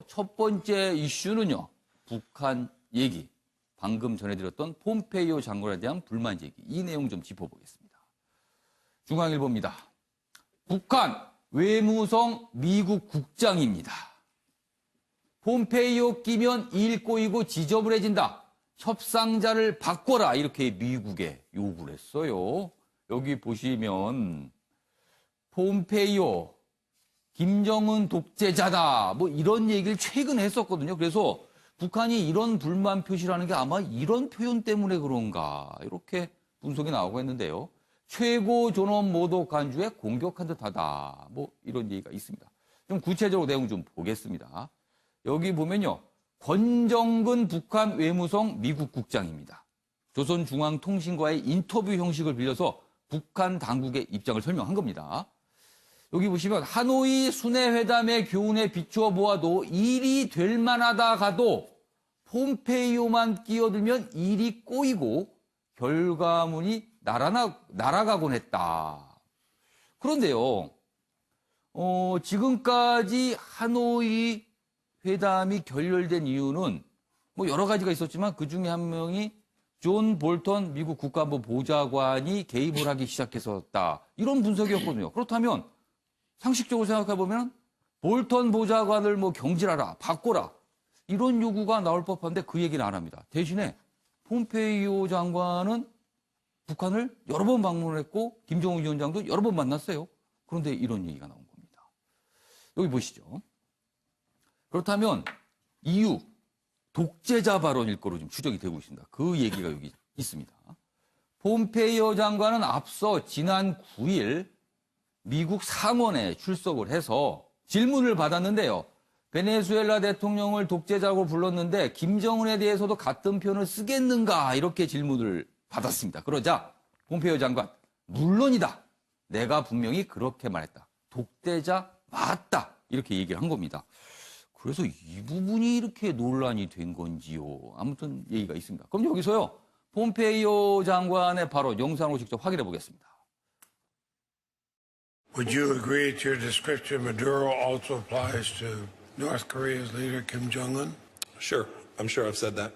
첫 번째 이슈는요, 북한 얘기. 방금 전해드렸던 폼페이오 장관에 대한 불만 얘기. 이 내용 좀 짚어보겠습니다. 중앙일보입니다. 북한 외무성 미국 국장입니다. 폼페이오 끼면 일 꼬이고 지저분해진다. 협상자를 바꿔라. 이렇게 미국에 요구를 했어요. 여기 보시면 폼페이오 김정은 독재자다. 뭐 이런 얘기를 최근에 했었거든요. 그래서 북한이 이런 불만 표시라는 게 아마 이런 표현 때문에 그런가. 이렇게 분석이 나오고 있는데요. 최고 존엄 모독 간주에 공격한 듯하다. 뭐 이런 얘기가 있습니다. 좀 구체적으로 내용 좀 보겠습니다. 여기 보면요. 권정근 북한 외무성 미국 국장입니다. 조선중앙통신과의 인터뷰 형식을 빌려서 북한 당국의 입장을 설명한 겁니다. 여기 보시면 하노이 순회회담의 교훈에 비추어 보아도 일이 될 만하다 가도 폼페이오만 끼어들면 일이 꼬이고 결과물이 날아가곤 했다. 그런데요, 지금까지 하노이 회담이 결렬된 이유는 뭐 여러 가지가 있었지만 그 중에 한 명이 존 볼턴 미국 국가안보 보좌관이 개입을 하기 시작했었다. 이런 분석이었거든요. 그렇다면 상식적으로 생각해보면 볼턴 보좌관을 뭐 경질하라, 바꿔라 이런 요구가 나올 법한데 그 얘기는 안 합니다. 대신에 폼페이오 장관은 북한을 여러 번 방문했고 김정은 위원장도 여러 번 만났어요. 그런데 이런 얘기가 나온 겁니다. 여기 보시죠. 그렇다면 이유, 독재자 발언일 거로 지금 추정이 되고 있습니다. 그 얘기가 여기 있습니다. 폼페이오 장관은 앞서 지난 9일 미국 상원에 출석을 해서 질문을 받았는데요. 베네수엘라 대통령을 독재자라고 불렀는데 김정은에 대해서도 같은 표현을 쓰겠는가 이렇게 질문을 받았습니다. 그러자 폼페이오 장관, 물론이다. 내가 분명히 그렇게 말했다. 독재자 맞다. 이렇게 얘기를 한 겁니다. 그래서 이 부분이 이렇게 논란이 된 건지요. 아무튼 얘기가 있습니다. 그럼 여기서요. 폼페이오 장관의 발언 영상으로 직접 확인해 보겠습니다. Would you agree to your description Maduro also applies to North Korea's leader Kim Jong-un? Sure. I'm sure I've said that.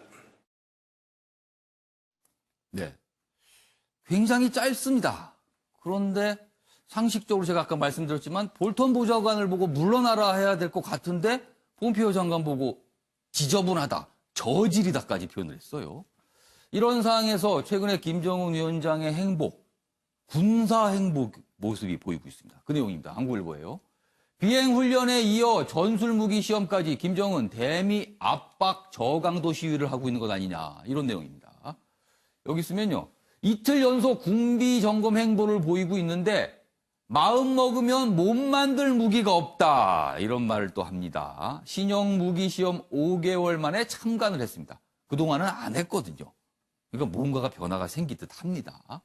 네. 굉장히 짧습니다. 그런데 상식적으로 제가 아까 말씀드렸지만 볼턴 보좌관을 보고 물러나라 해야 될 것 같은데 폼페이오 장관 보고 지저분하다, 저질이다까지 표현을 했어요. 이런 상황에서 최근에 김정은 위원장의 행보, 군사 행보 모습이 보이고 있습니다. 그 내용입니다. 한국일보예요. 비행훈련에 이어 전술무기 시험까지 김정은 대미 압박 저강도 시위를 하고 있는 것 아니냐. 이런 내용입니다. 여기 있으면요. 이틀 연속 군비 점검 행보를 보이고 있는데 마음 먹으면 못 만들 무기가 없다. 이런 말을 또 합니다. 신형 무기 시험 5개월 만에 참관을 했습니다. 그동안은 안 했거든요. 그러니까 뭔가가 변화가 생길 듯 합니다.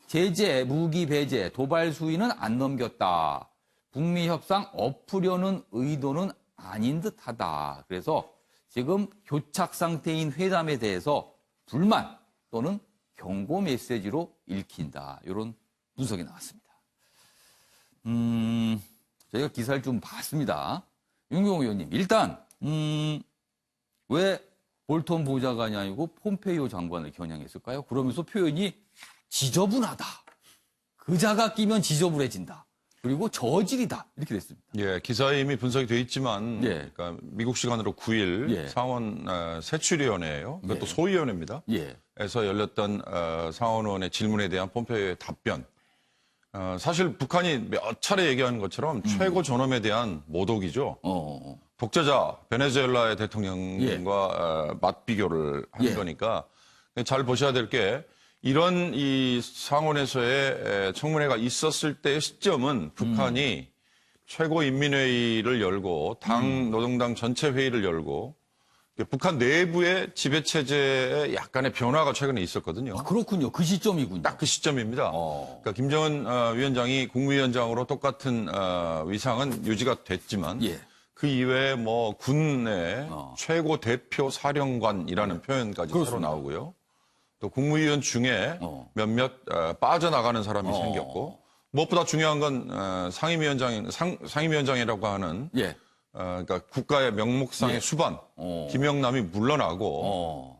제재, 무기 배제, 도발 수위는 안 넘겼다. 북미 협상 엎으려는 의도는 아닌 듯하다. 그래서 지금 교착 상태인 회담에 대해서 불만 또는 경고 메시지로 읽힌다. 이런 분석이 나왔습니다. 저희가 기사를 좀 봤습니다. 윤경호 의원님, 일단 왜 볼턴 보좌관이 아니고 폼페이오 장관을 겨냥했을까요? 그러면서 표현이 지저분하다. 그자가 끼면 지저분해진다. 그리고 저질이다. 이렇게 됐습니다. 예, 기사에 이미 분석이 돼 있지만, 예. 그러니까 미국 시간으로 9일 예. 상원 세출위원회예요. 그것도 예. 소위원회입니다. 예. 에서 열렸던 상원의원의 질문에 대한 폼페이오의 답변. 사실 북한이 몇 차례 얘기하는 것처럼 최고 존엄에 대한 모독이죠. 독재자 베네수엘라의 대통령과 맞비교를 한 예. 거니까 잘 보셔야 될 게 이런 이 상원에서의 청문회가 있었을 때의 시점은 북한이 최고인민회의를 열고 당 노동당 전체 회의를 열고 북한 내부의 지배체제에 약간의 변화가 최근에 있었거든요. 아, 그렇군요. 그 시점이군요. 딱 그 시점입니다. 그러니까 김정은 위원장이 국무위원장으로 똑같은 위상은 유지가 됐지만 예. 그 이외에 뭐 군내 최고 대표 사령관이라는 표현까지 새로 나오고요. 또 국무위원 중에 몇몇 빠져나가는 사람이 생겼고 무엇보다 중요한 건 상임위원장이라고 하는 예. 그러니까 국가의 명목상의 예. 수반 김영남이 물러나고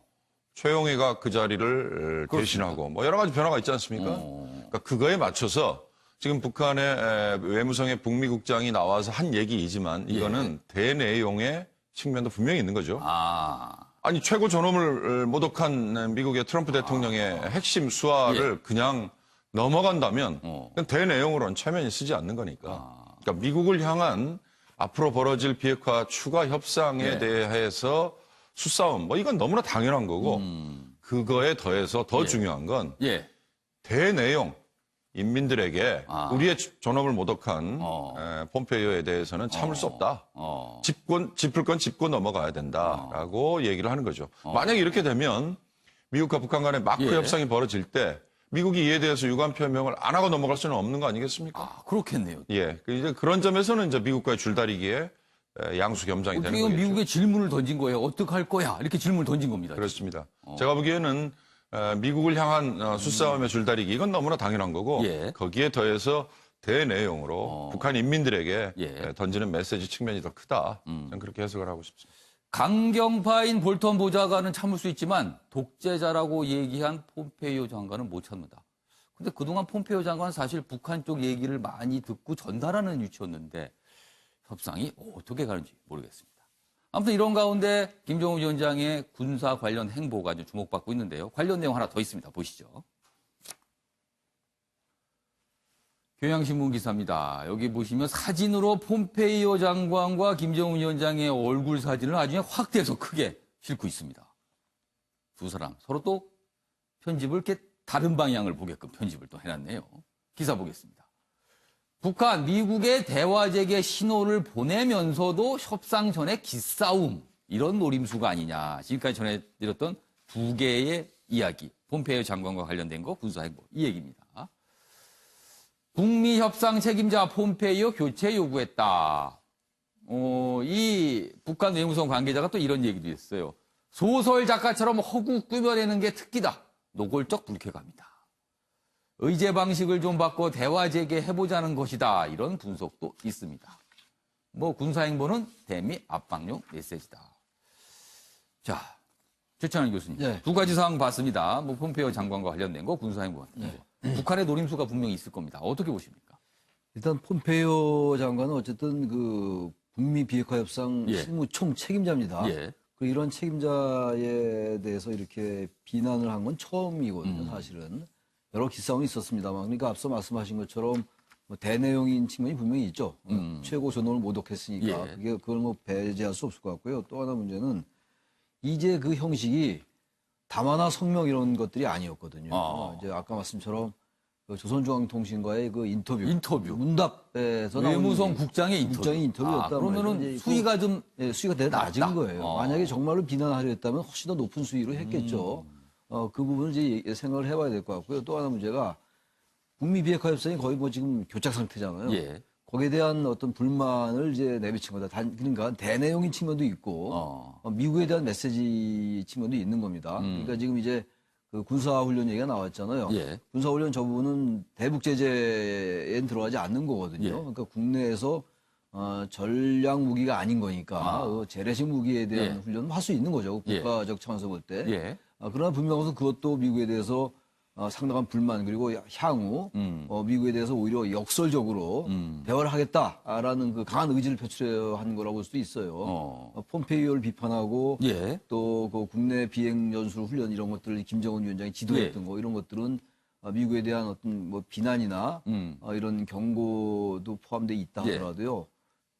최용해가 그 자리를 대신하고 뭐 여러 가지 변화가 있지 않습니까? 그러니까 그거에 맞춰서 지금 북한의 외무성의 북미국장이 나와서 한 얘기이지만 이거는 대내용의 측면도 분명히 있는 거죠. 아니 최고 존엄을 모독한 미국의 트럼프 대통령의 핵심 수화를 그냥 넘어간다면 그건 대내용으로는 체면이 쓰지 않는 거니까. 그러니까 미국을 향한 앞으로 벌어질 비핵화 추가 협상에 대해서 수싸움, 뭐 이건 너무나 당연한 거고 그거에 더해서 더 중요한 건 대내용 인민들에게 우리의 존엄을 모독한 폼페이오에 대해서는 참을 수 없다. 짚을 건 짚고 넘어가야 된다라고 얘기를 하는 거죠. 만약에 이렇게 되면 미국과 북한 간의 마크 협상이 벌어질 때 미국이 이에 대해서 유감 표명을 안 하고 넘어갈 수는 없는 거 아니겠습니까? 그렇겠네요. 예, 이제 그런 점에서는 이제 미국과의 줄다리기에 양수 겸장이 되는 거겠죠. 미국에 질문을 던진 거예요. 어떻게 할 거야? 이렇게 질문을 던진 겁니다. 그렇습니다. 제가 보기에는 미국을 향한 수싸움의 줄다리기 이건 너무나 당연한 거고 거기에 더해서 대내용으로 북한 인민들에게 던지는 메시지 측면이 더 크다. 저는 그렇게 해석을 하고 싶습니다. 강경파인 볼턴 보좌관은 참을 수 있지만 독재자라고 얘기한 폼페이오 장관은 못 참는다. 근데 그동안 폼페이오 장관은 사실 북한 쪽 얘기를 많이 듣고 전달하는 위치였는데 협상이 어떻게 가는지 모르겠습니다. 아무튼 이런 가운데 김정은 위원장의 군사 관련 행보가 좀 주목받고 있는데요. 관련 내용 하나 더 있습니다. 보시죠. 경향신문 기사입니다. 여기 보시면 사진으로 폼페이오 장관과 김정은 위원장의 얼굴 사진을 나중에 확대해서 크게 싣고 있습니다. 두 사람 서로 또 편집을 이렇게 다른 방향을 보게끔 편집을 또 해놨네요. 기사 보겠습니다. 북한, 미국의 대화 재개 신호를 보내면서도 협상 전에 기싸움 이런 노림수가 아니냐. 지금까지 전해드렸던 두 개의 이야기. 폼페이오 장관과 관련된 거 군사행보 이 얘기입니다. 북미 협상 책임자 폼페이오 교체 요구했다. 이 북한 외무성 관계자가 또 이런 얘기도 했어요. 소설 작가처럼 허구 꾸며내는 게 특기다. 노골적 불쾌감이다. 의제 방식을 좀 바꿔 대화 재개해보자는 것이다. 이런 분석도 있습니다. 뭐 군사행보는 대미 압박용 메시지다. 자, 최찬원 교수님. 두 가지 사항 봤습니다. 뭐 폼페이오 장관과 관련된 거 군사행보. 북한의 노림수가 분명히 있을 겁니다. 어떻게 보십니까? 일단 폼페이오 장관은 어쨌든 그 북미 비핵화 협상 실무총 책임자입니다. 그리고 이런 책임자에 대해서 이렇게 비난을 한 건 처음이거든요. 사실은 여러 기싸움이 있었습니다만, 그러니까 앞서 말씀하신 것처럼 뭐 대내용인 측면이 분명히 있죠. 최고 존엄을 모독했으니까 그걸 뭐 배제할 수 없을 것 같고요. 또 하나 문제는 이제 그 형식이 담화나 성명 이런 것들이 아니었거든요. 이제 아까 말씀처럼 그 조선중앙통신과의 그 인터뷰. 문답에서 나온 외무성 국장의 인터뷰였다. 그러면은 수위가 좀 수위가 되게 낮은 거예요. 만약에 정말로 비난하려 했다면 훨씬 더 높은 수위로 했겠죠. 그 부분을 이제 생각을 해봐야 될 것 같고요. 또 하나 문제가 북미 비핵화 협상이 거의 뭐 지금 교착 상태잖아요. 거기에 대한 어떤 불만을 이제 내비친 거다. 그러니까 대내용인 측면도 있고 미국에 대한 메시지 측면도 있는 겁니다. 그러니까 지금 이제 그 군사훈련 얘기가 나왔잖아요. 군사훈련 저 부분은 대북 제재엔 들어가지 않는 거거든요. 그러니까 국내에서 전략 무기가 아닌 거니까 재래식 무기에 대한 훈련은 할 수 있는 거죠. 국가적 차원에서 볼 때. 그러나 분명히 그것도 미국에 대해서 상당한 불만 그리고 향후 미국에 대해서 오히려 역설적으로 대화를 하겠다라는 그 강한 의지를 표출한 거라고 볼 수도 있어요. 폼페이오를 비판하고 또 그 국내 비행 연수 훈련 이런 것들을 김정은 위원장이 지도했던 거 이런 것들은 미국에 대한 어떤 뭐 비난이나 이런 경고도 포함되어 있다 하더라도요.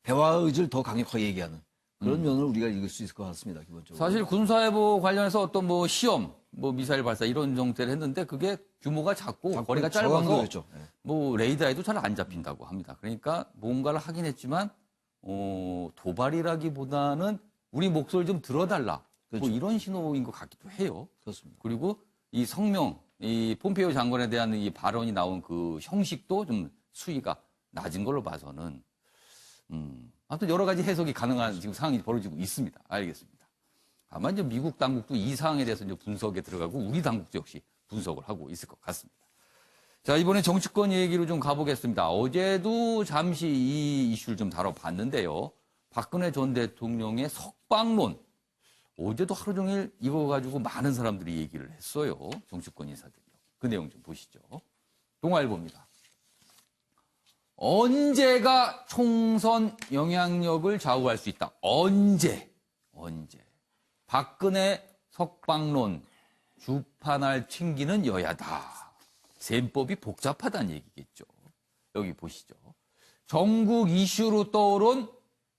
대화 의지를 더 강력하게 얘기하는 그런 면을 우리가 읽을 수 있을 것 같습니다. 기본적으로. 사실 군사해보 관련해서 어떤 뭐 시험, 뭐 미사일 발사 이런 정도를 했는데 그게 규모가 작고 거리가 짧아서 뭐 레이더에도 잘 안 잡힌다고 합니다. 그러니까 뭔가를 하긴 했지만 도발이라기보다는 우리 목소리를 좀 들어달라. 뭐 이런 신호인 것 같기도 해요. 그렇습니다. 그리고 이 성명, 이 폼페이오 장관에 대한 이 발언이 나온 그 형식도 좀 수위가 낮은 걸로 봐서는 아무튼 여러 가지 해석이 가능한 지금 상황이 벌어지고 있습니다. 알겠습니다. 다만 이제 미국 당국도 이 사항에 대해서 이제 분석에 들어가고 우리 당국도 역시 분석을 하고 있을 것 같습니다. 자, 이번에 정치권 얘기로 좀 가보겠습니다. 어제도 잠시 이 이슈를 좀 다뤄봤는데요. 박근혜 전 대통령의 석방론. 어제도 하루 종일 이거 가지고 많은 사람들이 얘기를 했어요. 정치권 인사들이요. 그 내용 좀 보시죠. 동아일보입니다. 언제가 총선 영향력을 좌우할 수 있다. 언제. 박근혜 석방론 주판을 튕기는 여야다. 셈법이 복잡하다는 얘기겠죠. 여기 보시죠. 전국 이슈로 떠오른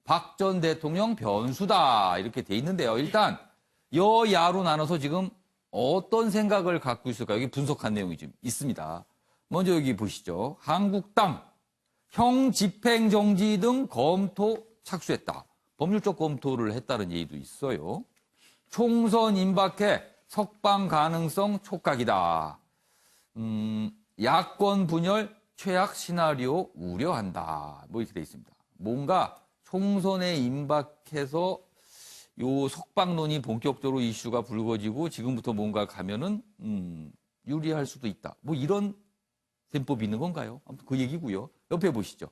박 전 대통령 변수다. 이렇게 돼 있는데요. 일단 여야로 나눠서 지금 어떤 생각을 갖고 있을까? 여기 분석한 내용이 좀 있습니다. 먼저 여기 보시죠. 한국당 형 집행정지 등 검토 착수했다. 법률적 검토를 했다는 얘기도 있어요. 총선 임박해 석방 가능성 촉각이다. 야권 분열 최악 시나리오 우려한다. 뭐 이렇게 돼 있습니다. 뭔가 총선에 임박해서 요 석방론이 본격적으로 이슈가 불거지고 지금부터 뭔가 가면은 유리할 수도 있다. 뭐 이런 셈법이 있는 건가요? 아무튼 그 얘기고요. 옆에 보시죠.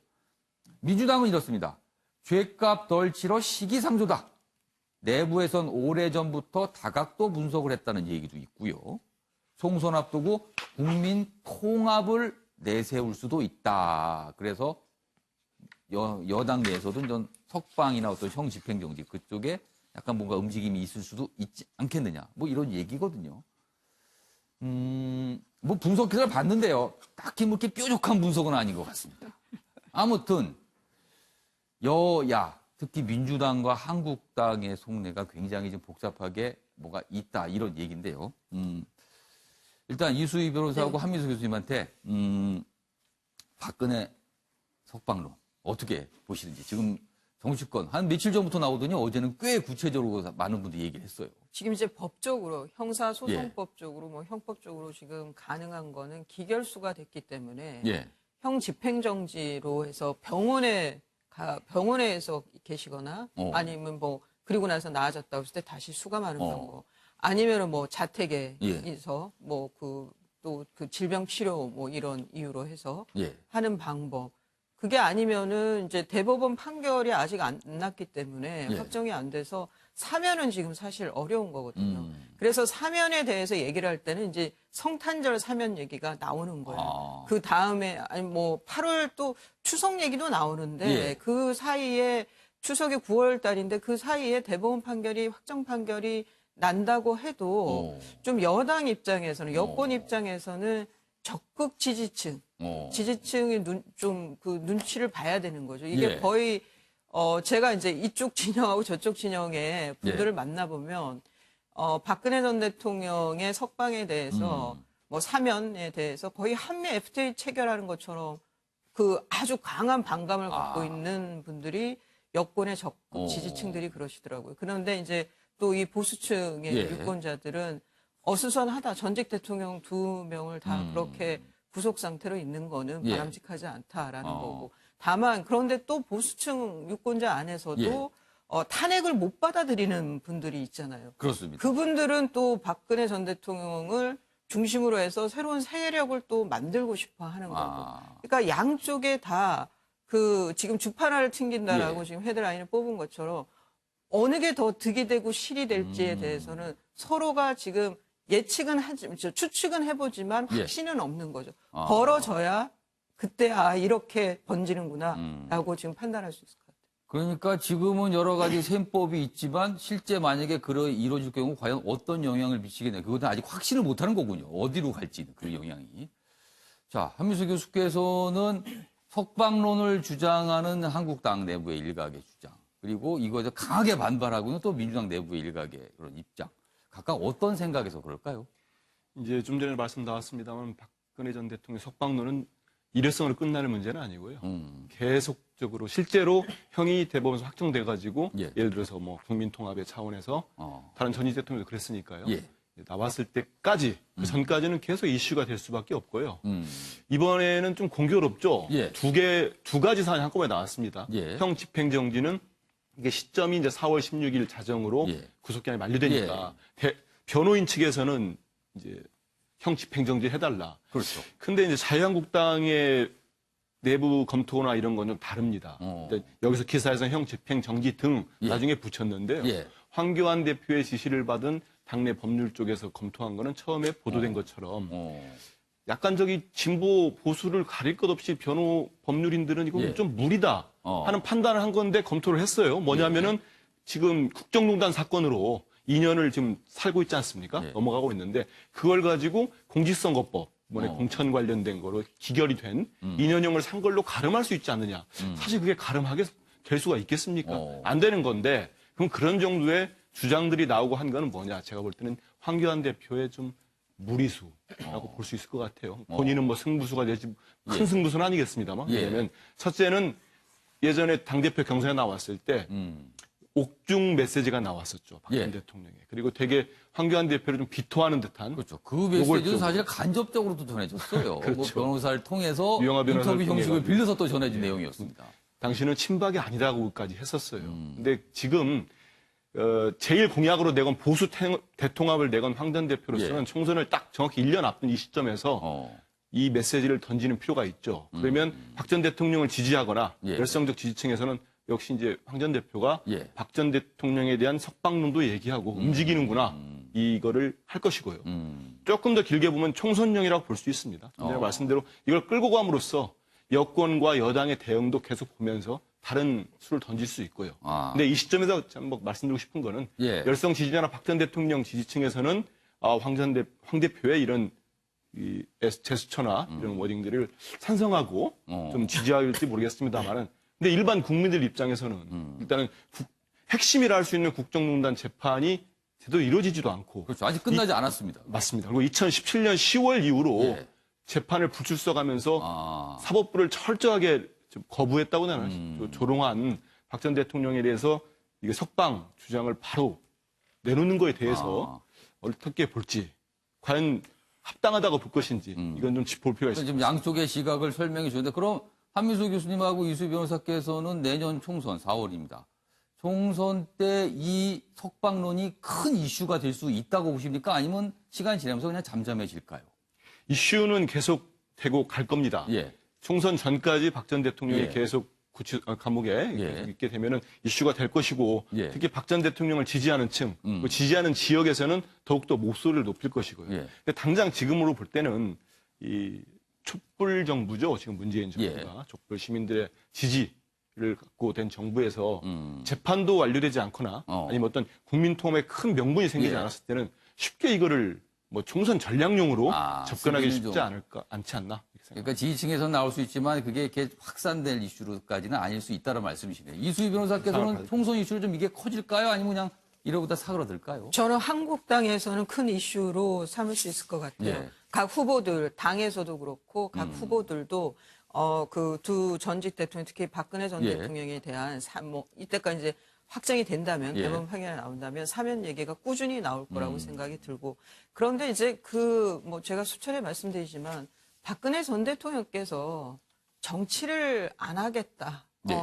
민주당은 이렇습니다. 죗값 덜 치러 시기상조다. 내부에선 오래전부터 다각도 분석을 했다는 얘기도 있고요. 총선 앞두고 국민 통합을 내세울 수도 있다. 그래서 여당 내에서도 전 석방이나 어떤 형 집행정지 그쪽에 약간 뭔가 움직임이 있을 수도 있지 않겠느냐. 뭐 이런 얘기거든요. 뭐 분석 기사를 봤는데요. 딱히 뭐 이렇게 뾰족한 분석은 아닌 것 같습니다. 아무튼 여야 특히 민주당과 한국당의 속내가 굉장히 좀 복잡하게 뭐가 있다 이런 얘기인데요. 일단 이수희 변호사하고 한민수 교수님한테 박근혜 석방론 어떻게 보시는지 지금 정치권 한 며칠 전부터 나오더니 어제는 꽤 구체적으로 많은 분들이 얘기를 했어요. 지금 이제 법적으로 형사소송법적으로 뭐 형법적으로 지금 가능한 거는 기결수가 됐기 때문에 형 집행정지로 해서 병원에서 계시거나 아니면 뭐 그리고 나서 나아졌다고 했을 때 다시 수감하는 방법 아니면은 뭐 자택에서 뭐 또 그 질병 치료 뭐 이런 이유로 해서 하는 방법 그게 아니면은 이제 대법원 판결이 아직 안 났기 때문에 확정이 안 돼서 사면은 지금 사실 어려운 거거든요. 그래서 사면에 대해서 얘기를 할 때는 이제 성탄절 사면 얘기가 나오는 거예요. 그 다음에 아니 뭐 8월 또 추석 얘기도 나오는데 그 사이에 추석이 9월 달인데 그 사이에 대법원 판결이 확정 판결이 난다고 해도 좀 여당 입장에서는 여권 입장에서는 적극 지지층이 좀 그 눈치를 봐야 되는 거죠. 이게 거의 제가 이제 이쪽 진영하고 저쪽 진영의 분들을 만나보면 박근혜 전 대통령의 석방에 대해서 뭐 사면에 대해서 거의 한미 FTA 체결하는 것처럼 그 아주 강한 반감을 갖고 있는 분들이 여권의 적극 지지층들이 그러시더라고요. 그런데 이제 또 이 보수층의 유권자들은 어수선하다. 전직 대통령 2명을 다 그렇게 구속 상태로 있는 거는 바람직하지 않다라는 거고. 다만 그런데 또 보수층 유권자 안에서도 탄핵을 못 받아들이는 분들이 있잖아요. 그렇습니다. 그분들은 또 박근혜 전 대통령을 중심으로 해서 새로운 세력을 또 만들고 싶어 하는 거고. 그러니까 양쪽에 다 그 지금 주판을 튕긴다라고 지금 헤드라인을 뽑은 것처럼 어느 게 더 득이 되고 실이 될지에 대해서는 서로가 지금 예측은 추측은 해보지만 확신은 없는 거죠. 벌어져야 그때 이렇게 번지는구나라고 지금 판단할 수 있을 것 같아요. 그러니까 지금은 여러 가지 셈법이 있지만 실제 만약에 이루어질 경우 과연 어떤 영향을 미치겠냐. 그것은 아직 확신을 못하는 거군요. 어디로 갈지는 그 영향이. 자, 한민수 교수께서는 석방론을 주장하는 한국당 내부의 일각의 주장. 그리고 이거에 강하게 반발하고 있는 또 민주당 내부의 일각의 그런 입장. 각각 어떤 생각에서 그럴까요? 이제 좀 전에 말씀 나왔습니다만 박근혜 전 대통령 석방론은 일회성으로 끝나는 문제는 아니고요. 계속적으로 실제로 형이 대법원에서 확정돼가지고 예를 들어서 뭐 국민통합의 차원에서 다른 전직 대통령도 그랬으니까요. 나왔을 때까지 그 전까지는 계속 이슈가 될 수밖에 없고요. 이번에는 좀 공교롭죠. 두 가지 사안이 한꺼번에 나왔습니다. 형 집행정지는 이게 시점이 이제 4월 16일 자정으로 구속기한이 만료되니까 변호인 측에서는 이제 형 집행정지 해달라. 그렇죠. 근데 이제 자유한국당의 내부 검토나 이런 건 좀 다릅니다. 근데 여기서 기사에서 형 집행 정지 등 나중에 붙였는데요. 예. 황교안 대표의 지시를 받은 당내 법률 쪽에서 검토한 거는 처음에 보도된 것처럼 약간 저기 진보 보수를 가릴 것 없이 법률인들은 이거 예. 좀 무리다 하는 판단을 한 건데 검토를 했어요. 뭐냐면은 지금 국정농단 사건으로 2년을 지금 살고 있지 않습니까? 예. 넘어가고 있는데 그걸 가지고 공직선거법 이번에 공천 관련된 거로 기결이 된 2년형을 산 걸로 가름할 수 있지 않느냐. 사실 그게 가름하게 될 수가 있겠습니까? 안 되는 건데 그럼 그런 정도의 주장들이 나오고 한 거는 뭐냐. 제가 볼 때는 황교안 대표의 좀 무리수라고 볼 수 있을 것 같아요. 본인은 뭐 승부수가 되지 큰 승부수는 아니겠습니다만. 왜냐하면 첫째는 예전에 당대표 경선에 나왔을 때 옥중 메시지가 나왔었죠. 박근혜 예. 대통령이. 그리고 되게 황교안 대표를 좀 비토하는 듯한. 그렇죠. 그 메시지는 좀- 사실 간접적으로도 전해졌어요. 그렇죠. 뭐 변호사를 통해서 유영하 변호사를 인터뷰 형식을 통해 빌려서 또 전해진 내용이었습니다. 당신은 친박이 아니라고까지 했었어요. 근데 지금 제일 공약으로 내건 보수 대통합을 내건 황 전 대표로서는 예. 총선을 딱 정확히 1년 앞둔 이 시점에서 이 메시지를 던지는 필요가 있죠. 그러면 박 전 대통령을 지지하거나 예. 열성적 지지층에서는 역시 이제 황 전 대표가 예. 박 전 대통령에 대한 석방론도 얘기하고 움직이는구나 이거를 할 것이고요. 조금 더 길게 보면 총선용이라고 볼 수 있습니다. 전에 말씀대로 이걸 끌고 감으로써 여권과 여당의 대응도 계속 보면서 다른 수를 던질 수 있고요. 근데 이 시점에서 참 뭐 말씀드리고 싶은 거는 예. 열성 지지자나 박 전 대통령 지지층에서는 황 대표의 이런 이 제스처나 이런 워딩들을 찬성하고 좀 지지할지 모르겠습니다만은 근데 일반 국민들 입장에서는 일단은 핵심이라 할 수 있는 국정농단 재판이 제대로 이루어지지도 않고 그렇죠. 아직 끝나지 않았습니다. 맞습니다. 그리고 2017년 10월 이후로 예. 재판을 불출석하면서 사법부를 철저하게 좀 거부했다고 나는 조롱한 박 전 대통령에 대해서 이게 석방 주장을 바로 내놓는 거에 대해서 어떻게 볼지 과연 합당하다고 볼 것인지 이건 좀 짚어볼 필요가 있습니다. 지금 양쪽의 시각을 설명해 주는데 그럼 한민수 교수님하고 이수 변호사께서는 내년 총선 4월입니다. 총선 때 이 석방론이 큰 이슈가 될 수 있다고 보십니까? 아니면 시간이 지나면서 그냥 잠잠해질까요? 이슈는 계속 되고 갈 겁니다. 예. 총선 전까지 박 전 대통령이 예. 계속 감옥에 예. 있게 되면은 이슈가 될 것이고 예. 특히 박 전 대통령을 지지하는 층, 그 지지하는 지역에서는 더욱더 목소리를 높일 것이고요. 예. 근데 당장 지금으로 볼 때는 이 촛불 정부죠. 지금 문재인 정부가 촛불 시민들의 지지를 갖고 된 정부에서 재판도 완료되지 않거나 아니면 어떤 국민통합에 큰 명분이 생기지 예. 않았을 때는 쉽게 이거를 뭐 총선 전략용으로 접근하기 쓰기는 쉽지 않지 않나. 이렇게 생각합니다. 그러니까 지지층에서 나올 수 있지만 그게 이렇게 확산될 이슈로까지는 아닐 수 있다는 말씀이시네요. 이수희 변호사께서는 총선 이슈로 좀 이게 커질까요? 아니면 그냥 이러고다 사그러들까요? 저는 한국당에서는 큰 이슈로 삼을 수 있을 것 같아요. 예. 각 후보들, 당에서도 그렇고 각 후보들도 그 두 전직 대통령, 특히 박근혜 전 예. 대통령에 대한 이때까지 이제 확정이 된다면 예. 대법원 판결이 나온다면 사면 얘기가 꾸준히 나올 거라고 생각이 들고 그런데 이제 제가 수차례 말씀드리지만 박근혜 전 대통령께서 정치를 안 하겠다. 네.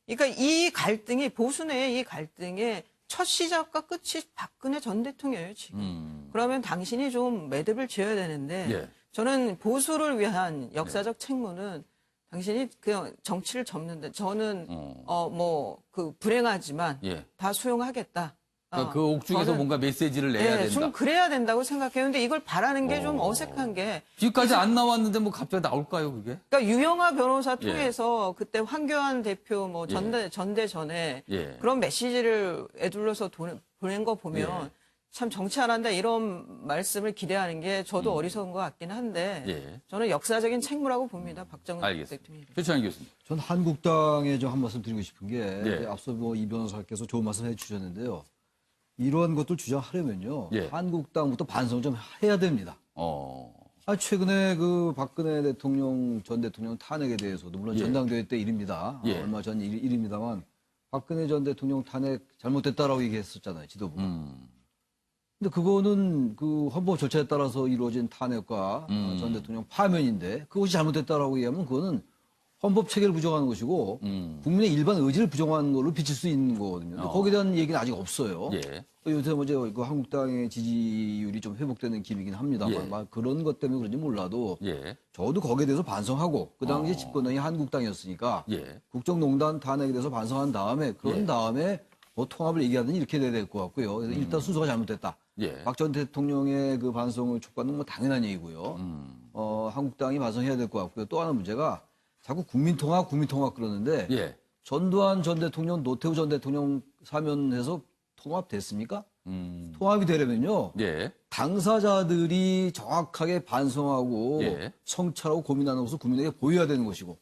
그러니까 이 갈등이 보수 내의 이 갈등의 첫 시작과 끝이 박근혜 전 대통령이에요, 지금. 그러면 당신이 좀 매듭을 지어야 되는데 예. 저는 보수를 위한 역사적 책무는 당신이 그냥 정치를 접는데 저는 불행하지만 예. 다 수용하겠다. 그러니까 그 옥중에서 저는- 뭔가 메시지를 내야 된다. 좀 그래야 된다고 생각해요. 근데 이걸 바라는 게 좀 어색한 게 지금까지 안 나왔는데 뭐 갑자기 나올까요, 그게? 그러니까 유영하 변호사 통해서 그때 황교안 대표 예. 전대 예. 그런 메시지를 애둘러서 보낸 거 보면 예. 참 정치 안 한다 이런 말씀을 기대하는 게 저도 어리석은 것 같긴 한데 예. 저는 역사적인 책무라고 봅니다. 박정희 알겠습니다. 대통령. 최창희 교수님. 전 한국당에 좀 한 말씀 드리고 싶은 게 네. 앞서 이 변호사께서 좋은 말씀 해주셨는데요. 이러한 것들 주장하려면요. 예. 한국당부터 반성 좀 해야 됩니다. 최근에 그 박근혜 대통령 전 대통령 탄핵에 대해서도 물론 예. 전당대회 때 일입니다. 예. 얼마 전 일입니다만 박근혜 전 대통령 탄핵 잘못됐다라고 얘기했었잖아요. 지도부가. 근데 그거는 그 헌법 절차에 따라서 이루어진 탄핵과 전 대통령 파면인데 그것이 잘못됐다라고 얘기하면 그거는 헌법 체계를 부정하는 것이고 국민의 일반 의지를 부정하는 걸로 비칠 수 있는 거거든요. 근데 거기에 대한 얘기는 아직 없어요. 예. 요새 뭐 이제 그 한국당의 지지율이 좀 회복되는 기미긴 합니다만 예. 막 그런 것 때문에 그런지 몰라도 예. 저도 거기에 대해서 반성하고 그 당시 집권당이 한국당이었으니까 예. 국정농단 탄핵에 대해서 반성한 다음에 그런 예. 다음에 뭐 통합을 얘기하든지 이렇게 돼야 될 것 같고요. 그래서 일단 순서가 잘못됐다. 예. 박 전 대통령의 그 반성을 촉구하는 건 뭐 당연한 얘기고요. 한국당이 반성해야 될 것 같고요. 또 하나 문제가 자꾸 국민통합 그러는데 예. 전두환 전 대통령, 노태우 전 대통령 사면해서 통합됐습니까? 통합이 되려면요. 예. 당사자들이 정확하게 반성하고 예. 성찰하고 고민하는 것을 국민에게 보여야 되는 것이고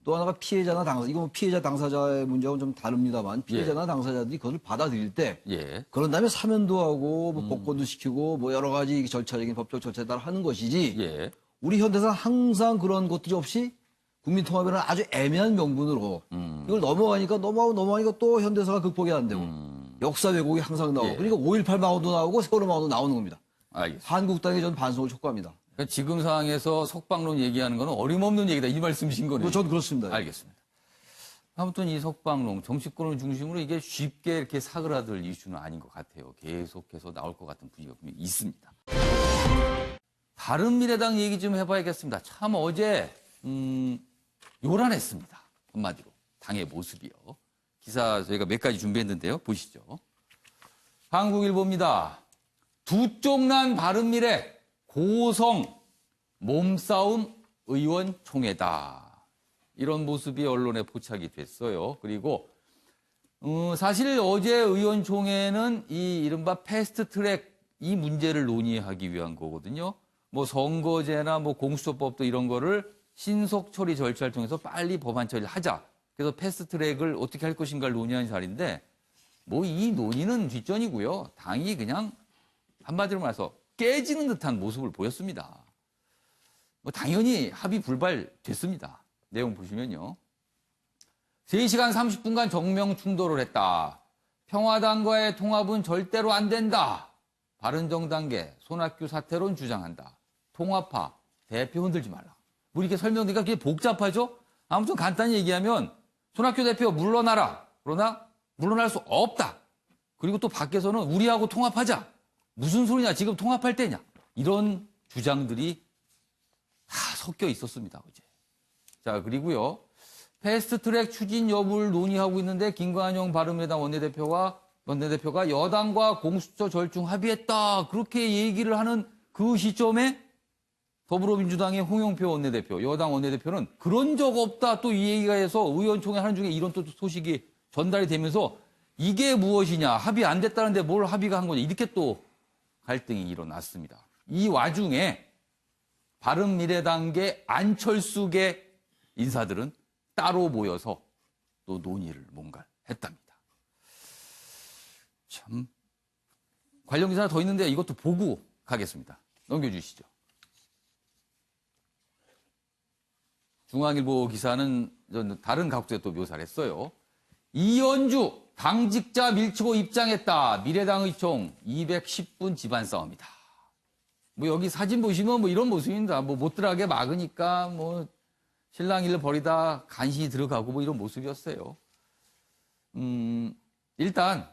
또 하나가 피해자나 당사자, 이건 뭐 피해자 당사자의 문제하고는 좀 다릅니다만 피해자나 당사자들이 그것을 받아들일 때 예. 그런 다음에 사면도 하고 뭐 복권도 시키고 뭐 여러 가지 절차적인 법적 절차에 따라 하는 것이지 예. 우리 현대사는 항상 그런 것들이 없이 국민통합이라는 아주 애매한 명분으로 이걸 넘어가니까 또 현대사가 극복이 안 되고 역사 왜곡이 항상 나오고 예. 그러니까 5.18 망언도 나오고 세월호 망언도 나오는 겁니다. 알겠습니다. 한국당에 전 반성을 촉구합니다. 그러니까 지금 상황에서 석방론 얘기하는 거는 어림없는 얘기다. 이 말씀이신 거네요. 전 그렇습니다. 알겠습니다. 아무튼 이 석방론, 정치권을 중심으로 이게 쉽게 이렇게 사그라들 이슈는 아닌 것 같아요. 계속해서 나올 것 같은 분위기가 분명히 있습니다. 바른미래당 얘기 좀 해봐야겠습니다. 참 어제 요란했습니다. 한마디로. 당의 모습이요. 기사 저희가 몇 가지 준비했는데요. 보시죠. 한국일보입니다. 두 쪽 난 바른미래 고성 몸싸움 의원총회다. 이런 모습이 언론에 포착이 됐어요. 그리고 사실 어제 의원총회는 이 이른바 패스트트랙 이 문제를 논의하기 위한 거거든요. 뭐 선거제나 뭐 공수처법도 이런 거를 신속 처리 절차를 통해서 빨리 법안 처리를 하자. 그래서 패스트트랙을 어떻게 할 것인가를 논의하는 자리인데 뭐 이 논의는 뒷전이고요. 당이 그냥 한마디로 말해서 깨지는 듯한 모습을 보였습니다. 뭐 당연히 합의 불발됐습니다. 내용 보시면요. 3시간 30분간 정명 충돌을 했다. 평화당과의 통합은 절대로 안 된다. 바른정당계 손학규 사퇴론 주장한다. 통합파 대표 흔들지 말라. 뭐 이렇게 설명드리니까 그게 복잡하죠? 아무튼 간단히 얘기하면 손학규 대표 물러나라. 그러나 물러날 수 없다. 그리고 또 밖에서는 우리하고 통합하자. 무슨 소리냐? 지금 통합할 때냐? 이런 주장들이 다 섞여 있었습니다. 어제. 자, 그리고요. 패스트트랙 추진 여부를 논의하고 있는데 김관영 바른미래당 원내대표가 여당과 공수처 절충 합의했다. 그렇게 얘기를 하는 그 시점에 더불어민주당의 홍영표 원내대표, 여당 원내대표는 그런 적 없다. 또 이 얘기가 해서 의원총회 하는 중에 이런 또 소식이 전달이 되면서 이게 무엇이냐. 합의 안 됐다는데 뭘 합의가 한 거냐. 이렇게 또 갈등이 일어났습니다. 이 와중에 바른미래당계 안철수계 인사들은 따로 모여서 또 논의를 뭔가 했답니다. 참 관련 기사가 더 있는데 이것도 보고 가겠습니다. 넘겨주시죠. 중앙일보 기사는 다른 각도에 또 묘사를 했어요. 이현주 당직자 밀치고 입장했다. 미래당 의총 210분 집안 싸움이다. 뭐 여기 사진 보시면 뭐 이런 모습입니다. 뭐 못 들어가게 막으니까 뭐 신랑 일을 버리다 간신히 들어가고 뭐 이런 모습이었어요. 일단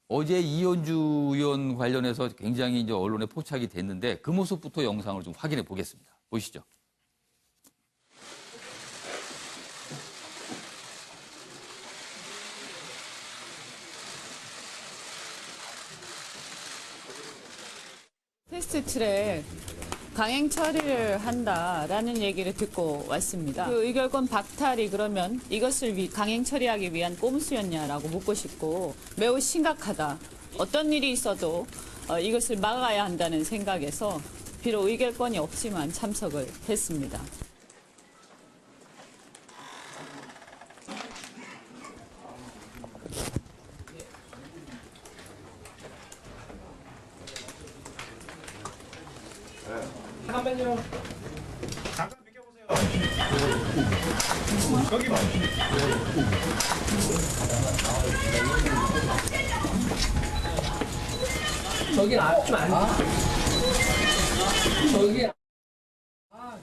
어제 이현주 의원 관련해서 굉장히 이제 언론에 포착이 됐는데 그 모습부터 영상을 좀 확인해 보겠습니다. 보시죠. 패스트트랙 강행 처리를 한다라는 얘기를 듣고 왔습니다. 그 의결권 박탈이 그러면 이것을 강행 처리하기 위한 꼼수였냐라고 묻고 싶고 매우 심각하다. 어떤 일이 있어도 이것을 막아야 한다는 생각에서 비록 의결권이 없지만 참석을 했습니다. 잠깐만요. 잠깐 비켜보세요. 여기 봐. 저기 좀 앉아. 저기.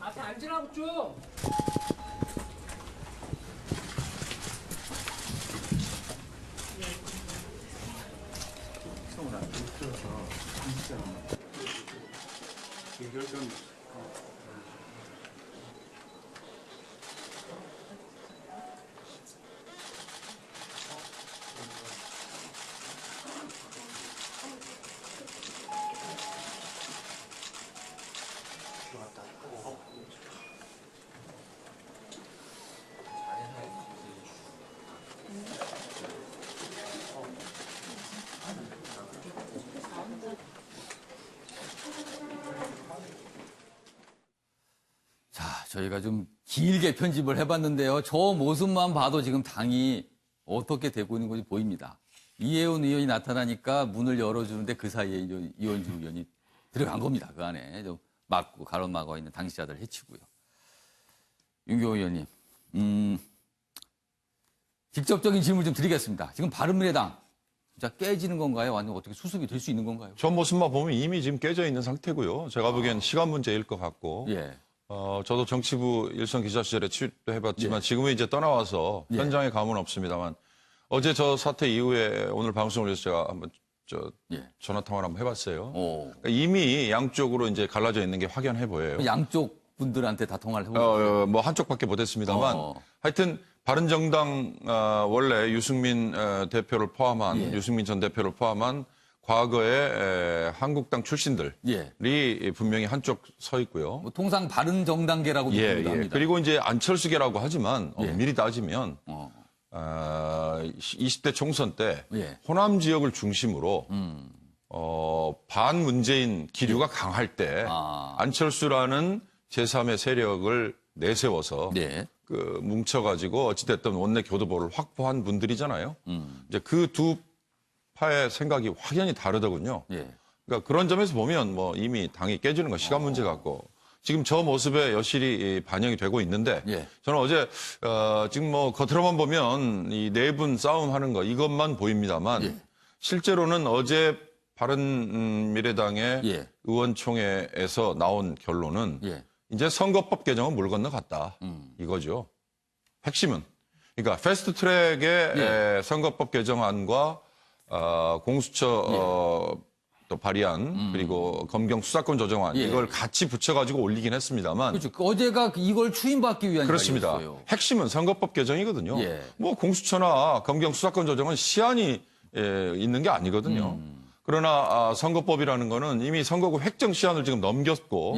앞에 앉으라고 좀. 자, 저희가 좀 길게 편집을 해봤는데요. 저 모습만 봐도 지금 당이 어떻게 되고 있는 건지 보입니다. 이혜원 의원이 나타나니까 문을 열어주는데 그 사이에 이원주 의원이 들어간 겁니다. 그 안에 좀 막고 가로막아 있는 당시자들 해치고요. 윤경호 의원님, 직접적인 질문 좀 드리겠습니다. 지금 바른미래당 진짜 깨지는 건가요? 아니면 어떻게 수습이 될 수 있는 건가요? 저 모습만 보면 이미 지금 깨져 있는 상태고요. 제가 보기엔 시간 문제일 것 같고. 예. 저도 정치부 일선 기자 시절에 취재해봤지만 지금은 이제 떠나와서 현장에 감은 없습니다만 어제 저 사태 이후에 오늘 방송을 위해서 제가 한번 전화 통화를 한번 해봤어요. 그러니까 이미 양쪽으로 이제 갈라져 있는 게 확연해 보여요. 양쪽 분들한테 다 통화를 해보셨어요? 뭐 한쪽밖에 못했습니다만 하여튼 바른정당 원래 유승민 대표를 포함한 유승민 전 대표를 포함한 과거에 한국당 출신들이 분명히 한쪽 서 있고요. 뭐 통상 바른정당계라고 부르기도 합니다. 그리고 이제 안철수계라고 하지만 엄밀히 따지면 20대 총선 때 호남 지역을 중심으로 반문재인 기류가 강할 때 안철수라는 제3의 세력을 내세워서 그 뭉쳐가지고 어찌됐든 원내 교두보를 확보한 분들이잖아요. 이제 그 두 파의 생각이 확연히 다르더군요. 그러니까 그런 점에서 보면 뭐 이미 당이 깨지는 건 시간 문제 같고 지금 저 모습에 여실히 반영이 되고 있는데 저는 어제 지금 뭐 겉으로만 보면 이 네 분 싸움하는 거 이것만 보입니다만 실제로는 어제 바른미래당의 의원총회에서 나온 결론은 이제 선거법 개정은 물 건너갔다 이거죠. 핵심은 그러니까 패스트트랙의 선거법 개정안과 공수처 또 발의안 그리고 검경 수사권 조정안 이걸 같이 붙여가지고 올리긴 했습니다만 그렇죠. 어제가 이걸 추인받기 위한 그렇습니다. 자리였어요. 핵심은 선거법 개정이거든요. 뭐 공수처나 검경 수사권 조정은 시한이 있는 게 아니거든요. 그러나 선거법이라는 거는 이미 선거구 획정 시한을 지금 넘겼고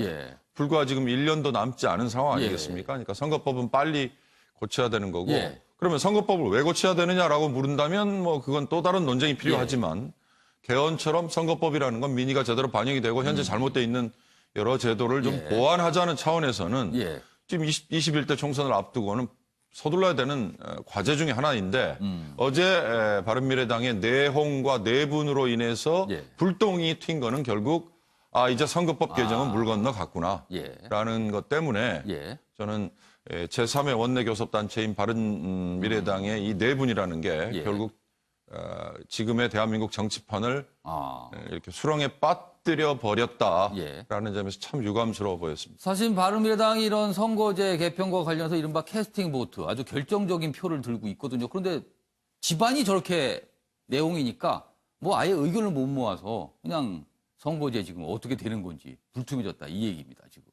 불과 지금 1년도 남지 않은 상황 아니겠습니까? 그러니까 선거법은 빨리 고쳐야 되는 거고 그러면 선거법을 왜 고쳐야 되느냐라고 물은다면 뭐 그건 또 다른 논쟁이 필요하지만 개헌처럼 선거법이라는 건 민의가 제대로 반영이 되고 현재 잘못되어 있는 여러 제도를 좀 보완하자는 차원에서는 지금 21대 총선을 앞두고는 서둘러야 되는 과제 중에 하나인데 어제 바른미래당의 내홍과 내분으로 인해서 불똥이 튄 거는 결국 이제 선거법 개정은 물 건너 갔구나 라는 것 때문에 저는 제3의 원내교섭단체인 바른미래당의 이 내분이라는 게 결국 지금의 대한민국 정치판을 이렇게 수렁에 빠뜨려 버렸다라는 점에서 참 유감스러워 보였습니다. 사실 바른미래당이 이런 선거제 개편과 관련해서 이른바 캐스팅 보트 아주 결정적인 표를 들고 있거든요. 그런데 집안이 저렇게 내용이니까 뭐 아예 의견을 못 모아서 그냥 선거제 지금 어떻게 되는 건지 불투명해졌다 이 얘기입니다. 지금.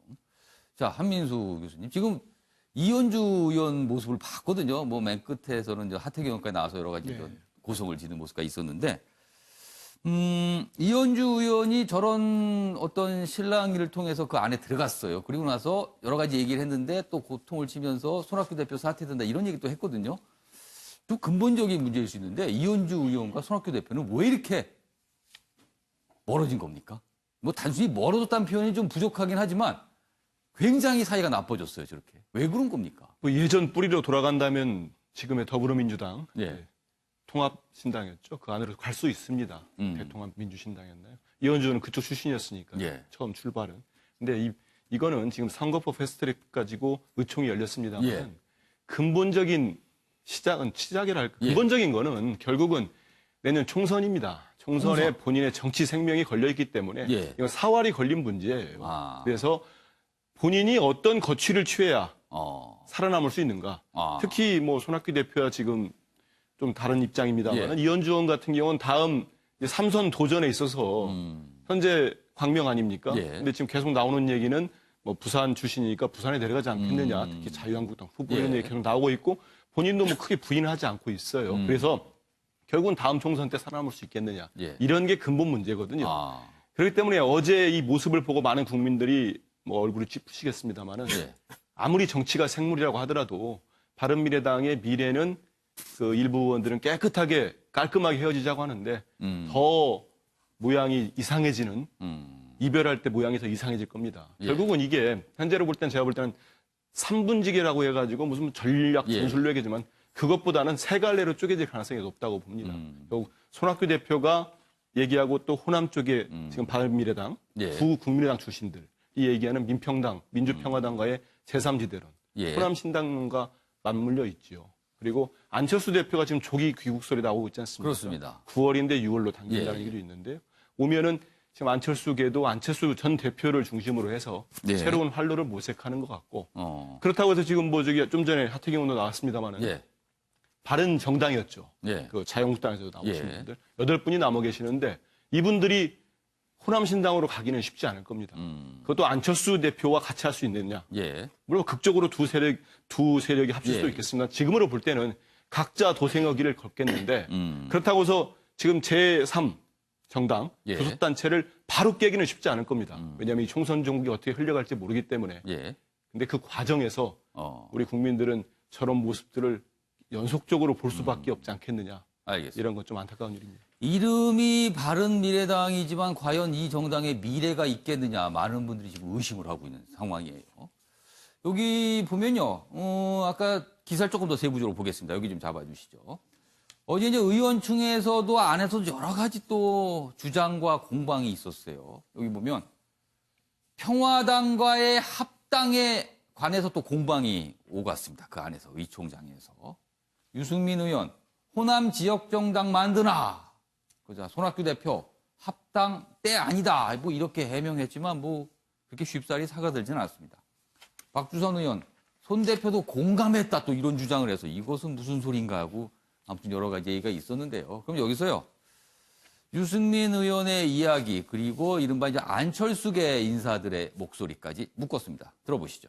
자, 한민수 교수님 지금 이현주 의원 모습을 봤거든요. 뭐 맨 끝에서는 이제 하태경 의원까지 나와서 여러 가지 고성을 지는 모습가 있었는데, 이현주 의원이 저런 어떤 실랑이를 통해서 그 안에 들어갔어요. 그리고 나서 여러 가지 얘기를 했는데 또 고통을 치면서 손학규 대표 사퇴된다 이런 얘기도 했거든요. 또 근본적인 문제일 수 있는데 이현주 의원과 손학규 대표는 왜 이렇게 멀어진 겁니까? 뭐 단순히 멀어졌다는 표현이 좀 부족하긴 하지만 굉장히 사이가 나빠졌어요. 저렇게. 왜 그런 겁니까? 뭐 예전 뿌리로 돌아간다면 지금의 더불어민주당 통합신당이었죠. 그 안으로 갈 수 있습니다. 대통합민주신당이었나요? 이현주는 그쪽 출신이었으니까 처음 출발은. 근데 이거는 지금 선거법 패스트트랙 가지고 의총이 열렸습니다만 근본적인 시작이라 할까. 근본적인 거는 결국은 내년 총선입니다. 총선에 본인의 정치 생명이 걸려있기 때문에 이건 사활이 걸린 문제예요. 그래서 본인이 어떤 거취를 취해야 살아남을 수 있는가. 특히 뭐 손학규 대표와 지금 좀 다른 입장입니다만 이현주 의원 같은 경우는 다음 이제 삼선 도전에 있어서 현재 광명 아닙니까? 예. 근데 지금 계속 나오는 얘기는 뭐 부산 출신이니까 부산에 데려가지 않겠느냐, 특히 자유한국당 후보 이런 예. 얘기 계속 나오고 있고 본인도 뭐 크게 부인을 하지 않고 있어요. 그래서 결국은 다음 총선 때 살아남을 수 있겠느냐 예. 이런 게 근본 문제거든요. 아, 그렇기 때문에 어제 이 모습을 보고 많은 국민들이 뭐 얼굴이 찌푸시겠습니다만은 예. 아무리 정치가 생물이라고 하더라도 바른미래당의 미래는 그 일부 의원들은 깨끗하게 깔끔하게 헤어지자고 하는데 더 모양이 이상해지는 이별할 때 모양이 더 이상해질 겁니다. 예. 결국은 이게 현재로 볼 땐 제가 볼 때는 3분지계라고 해가지고 무슨 전략 예. 전술로 얘기지만 그것보다는 세 갈래로 쪼개질 가능성이 높다고 봅니다. 결국 손학규 대표가 얘기하고 또 호남 쪽에 지금 바른미래당, 예. 국민의당 출신들이 얘기하는 민평당, 민주평화당과의 제3지대론, 예. 호남 신당과 맞물려 있지요. 그리고 안철수 대표가 지금 조기 귀국 소리 나오고 있지 않습니까? 그렇습니다. 9월인데 6월로 당긴다는 예. 얘기도 있는데요. 오면은 지금 안철수계도 안철수 전 대표를 중심으로 해서 예. 새로운 활로를 모색하는 것 같고 어, 그렇다고 해서 지금 뭐 저기 좀 전에 하태경 의원도 나왔습니다만은 예. 바른 정당이었죠. 예. 그 자유한국당에서 나오신 예. 분들 8분이 남아 계시는데 이분들이 호남신당으로 가기는 쉽지 않을 겁니다. 그것도 안철수 대표와 같이 할 수 있느냐. 예. 물론 극적으로 두 세력이 합칠 수도 예. 있겠습니다. 지금으로 볼 때는 각자 도생의 길을 걷겠는데 그렇다고 해서 지금 제3 정당 예. 교섭단체를 바로 깨기는 쉽지 않을 겁니다. 왜냐하면 이 총선 종국이 어떻게 흘러갈지 모르기 때문에. 예. 근데 그 과정에서 어, 우리 국민들은 저런 모습들을 연속적으로 볼 수밖에 없지 않겠느냐. 알겠습니다. 이런 건 좀 안타까운 일입니다. 이름이 바른미래당이지만 과연 이 정당에 미래가 있겠느냐 많은 분들이 지금 의심을 하고 있는 상황이에요. 여기 보면요, 아까 기사를 조금 더 세부적으로 보겠습니다. 여기 좀 잡아주시죠. 어제 이제 의원층에서도 안에서도 여러 가지 또 주장과 공방이 있었어요. 여기 보면 평화당과의 합당에 관해서 또 공방이 오갔습니다. 그 안에서 의총장에서 유승민 의원 호남 지역 정당 만드나. 그자 손학규 대표 합당 때 아니다. 뭐 이렇게 해명했지만 뭐 그렇게 쉽사리 사과들지는 않습니다. 박주선 의원 손 대표도 공감했다 또 이런 주장을 해서 이것은 무슨 소린가 하고 아무튼 여러 가지 얘기가 있었는데요. 그럼 여기서요. 유승민 의원의 이야기 그리고 이른바 이제 안철수계 인사들의 목소리까지 묶었습니다. 들어보시죠.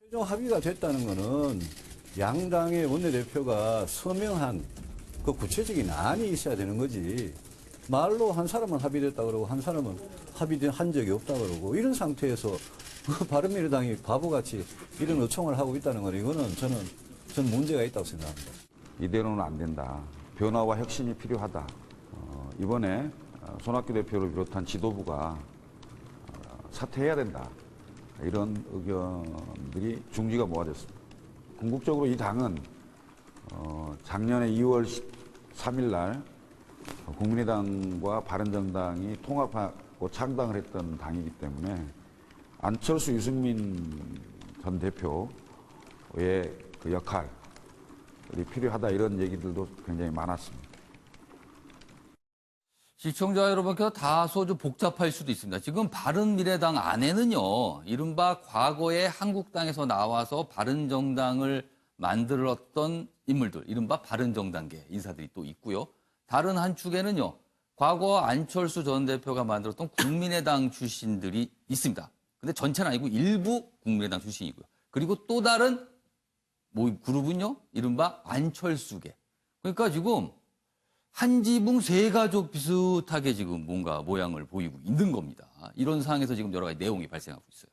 최종 합의가 됐다는 것은 양당의 원내대표가 서명한 그 구체적인 안이 있어야 되는 거지. 말로 한 사람은 합의됐다 그러고 한 사람은 합의한 적이 없다 그러고 이런 상태에서 그 바른미래당이 바보같이 이런 요청을 하고 있다는 건 이거는 저는 문제가 있다고 생각합니다. 이대로는 안 된다. 변화와 혁신이 필요하다. 이번에 손학규 대표를 비롯한 지도부가 사퇴해야 된다. 이런 의견들이 중지가 모아졌습니다. 궁극적으로 이 당은 작년에 2월 3일 날 국민의당과 바른정당이 통합하고 창당을 했던 당이기 때문에 안철수 유승민 전 대표의 그 역할이 필요하다 이런 얘기들도 굉장히 많았습니다. 시청자 여러분께서 다소 좀 복잡할 수도 있습니다. 지금 바른미래당 안에는요, 이른바 과거에 한국당에서 나와서 바른정당을 만들었던 인물들, 이른바 바른정당계 인사들이 또 있고요. 다른 한 축에는요, 과거 안철수 전 대표가 만들었던 국민의당 출신들이 있습니다. 근데 전체는 아니고 일부 국민의당 출신이고요. 그리고 또 다른 그룹은요, 이른바 안철수계. 그러니까 지금 한지붕 세 가족 비슷하게 지금 뭔가 모양을 보이고 있는 겁니다. 이런 상황에서 지금 여러 가지 내용이 발생하고 있어요.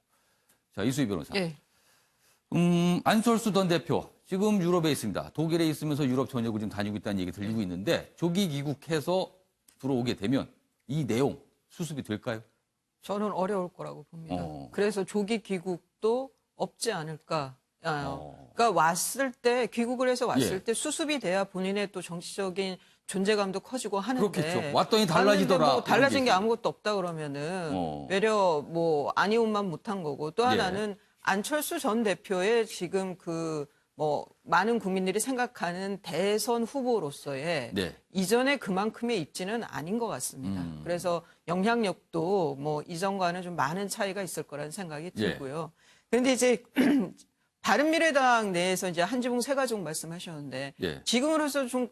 자, 이수희 변호사. 예. 안철수 전 대표, 지금 유럽에 있습니다. 독일에 있으면서 유럽 전역을 지금 다니고 있다는 얘기 들리고 있는데, 조기 귀국해서 들어오게 되면 이 내용 수습이 될까요? 저는 어려울 거라고 봅니다. 그래서 조기 귀국도 없지 않을까. 그러니까 귀국을 해서 왔을 때 수습이 돼야 본인의 또 정치적인 존재감도 커지고 하는데. 그렇겠죠. 왔더니 달라지더라. 뭐 달라진 게 아무것도 없다 그러면은 외려 뭐 아니온만 못한 거고 또 하나는 안철수 전 대표의 지금 많은 국민들이 생각하는 대선 후보로서의 이전에 그만큼의 입지는 아닌 것 같습니다. 그래서 영향력도 뭐 이전과는 좀 많은 차이가 있을 거라는 생각이 들고요. 그런데 이제 바른미래당 내에서 이제 한지붕 세 가족 말씀하셨는데 지금으로서 좀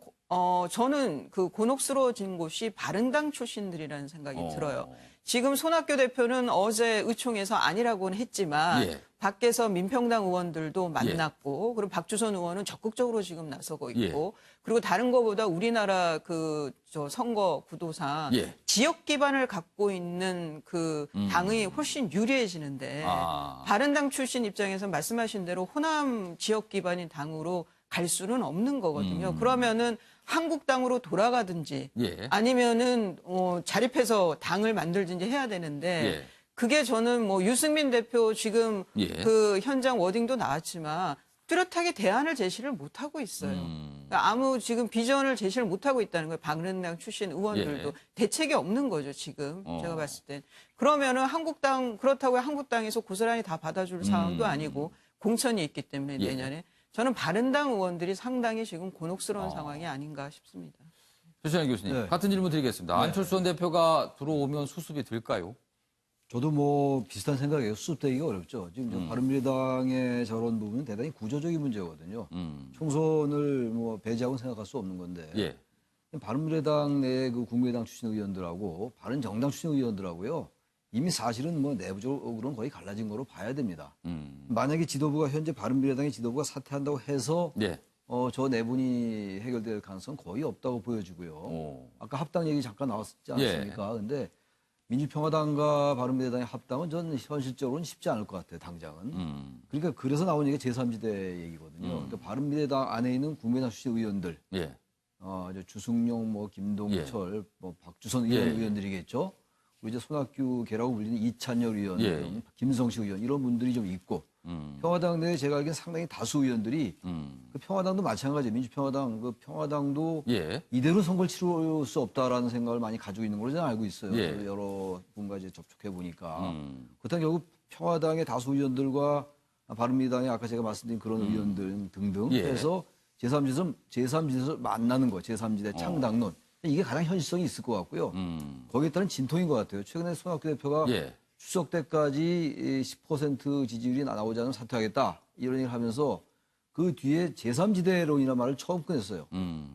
저는 그 곤혹스러워진 곳이 바른당 출신들이라는 생각이 어. 들어요. 지금 손학규 대표는 어제 의총에서 아니라고는 했지만 예. 밖에서 민평당 의원들도 만났고 그리고 박주선 의원은 적극적으로 지금 나서고 있고 그리고 다른 것보다 우리나라 저 선거 구도상 예. 지역 기반을 갖고 있는 그 당이 훨씬 유리해지는데 바른당 출신 입장에서 말씀하신 대로 호남 지역 기반인 당으로 갈 수는 없는 거거든요. 그러면은 한국당으로 돌아가든지 예. 아니면은 자립해서 당을 만들든지 해야 되는데 예. 그게 저는 뭐 유승민 대표 지금 예. 그 현장 워딩도 나왔지만 뚜렷하게 대안을 제시를 못 하고 있어요. 그러니까 아무 지금 비전을 제시를 못 하고 있다는 거예요. 바른당 출신 의원들도 예. 대책이 없는 거죠, 지금. 제가 봤을 땐. 그러면은 한국당 그렇다고 한국당에서 고스란히 다 받아줄 상황도 아니고 공천이 있기 때문에 예. 내년에 저는 바른당 의원들이 상당히 지금 곤혹스러운 상황이 아닌가 싶습니다. 조찬일 교수님, 네. 같은 질문 드리겠습니다. 안철수 전 대표가 들어오면 수습이 될까요? 저도 뭐 비슷한 생각이에요. 수습되기가 어렵죠. 지금 저 바른미래당의 저런 부분은 대단히 구조적인 문제거든요. 총선을 뭐 배제하고 생각할 수 없는 건데 예. 바른미래당 내 그 국민의당 출신 의원들하고 바른정당 출신 의원들하고요. 이미 사실은 뭐 내부적으로는 거의 갈라진 거로 봐야 됩니다. 만약에 지도부가 현재 바른미래당의 지도부가 사퇴한다고 해서 예. 저 내분이 해결될 가능성은 거의 없다고 보여지고요. 아까 합당 얘기 잠깐 나왔지 않습니까? 근데 민주평화당과 바른미래당의 합당은 전 현실적으로는 쉽지 않을 것 같아요, 당장은. 그러니까 그래서 나온 얘기가 제3지대 얘기거든요. 그러니까 바른미래당 안에 있는 국민의당 출신 의원들, 예. 주승용, 뭐 김동철, 뭐 박주선 이런 의원들이겠죠. 그리고 이제 손학규 계라고 불리는 이찬열 의원, 예. 김성식 의원 이런 분들이 좀 있고 평화당 내에 제가 알기엔 상당히 다수 의원들이 그 평화당도 마찬가지예요. 민주평화당, 그 평화당도 예. 이대로 선거를 치를 수 없다라는 생각을 많이 가지고 있는 걸로 저는 알고 있어요. 예. 여러 분과 이제 접촉해 보니까 그렇다면 결국 평화당의 다수 의원들과 바른미래당의 아까 제가 말씀드린 그런 의원들 등등 예. 해서 제3지대에서 만나는 거, 제3지대 창당론. 이게 가장 현실성이 있을 것 같고요. 거기에 따른 진통인 것 같아요. 최근에 손학규 대표가 예. 추석 때까지 10% 지지율이 나오지 않으면 사퇴하겠다. 이런 얘기를 하면서 그 뒤에 제3지대론이라는 말을 처음 꺼냈어요.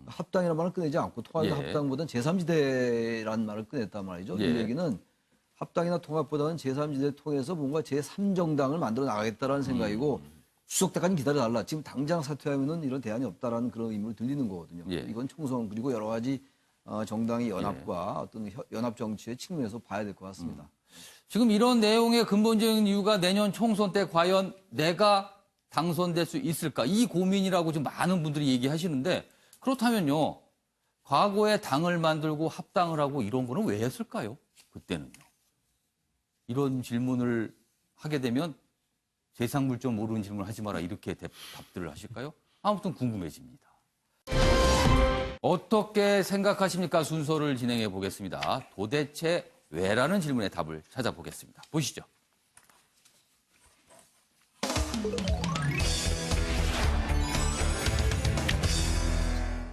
합당이라는 말을 꺼내지 않고 통합과 예. 합당보다는 제3지대라는 말을 꺼냈단 말이죠. 예. 이 얘기는 합당이나 통합보다는 제3지대를 통해서 뭔가 제3정당을 만들어 나가겠다라는 생각이고 추석 때까지 기다려달라. 지금 당장 사퇴하면은 이런 대안이 없다라는 그런 의미로 들리는 거거든요. 예. 이건 총선 그리고 여러 가지 정당의 연합과 어떤 연합 정치의 측면에서 봐야 될 것 같습니다. 지금 이런 내용의 근본적인 이유가 내년 총선 때 과연 내가 당선될 수 있을까? 이 고민이라고 지금 많은 분들이 얘기하시는데 그렇다면요. 과거에 당을 만들고 합당을 하고 이런 거는 왜 했을까요? 그때는요. 이런 질문을 하게 되면 세상물정 모르는 질문을 하지 마라 이렇게 답들을 하실까요? 아무튼 궁금해집니다. 어떻게 생각하십니까? 순서를 진행해 보겠습니다. 도대체 왜라는 질문에 답을 찾아보겠습니다. 보시죠.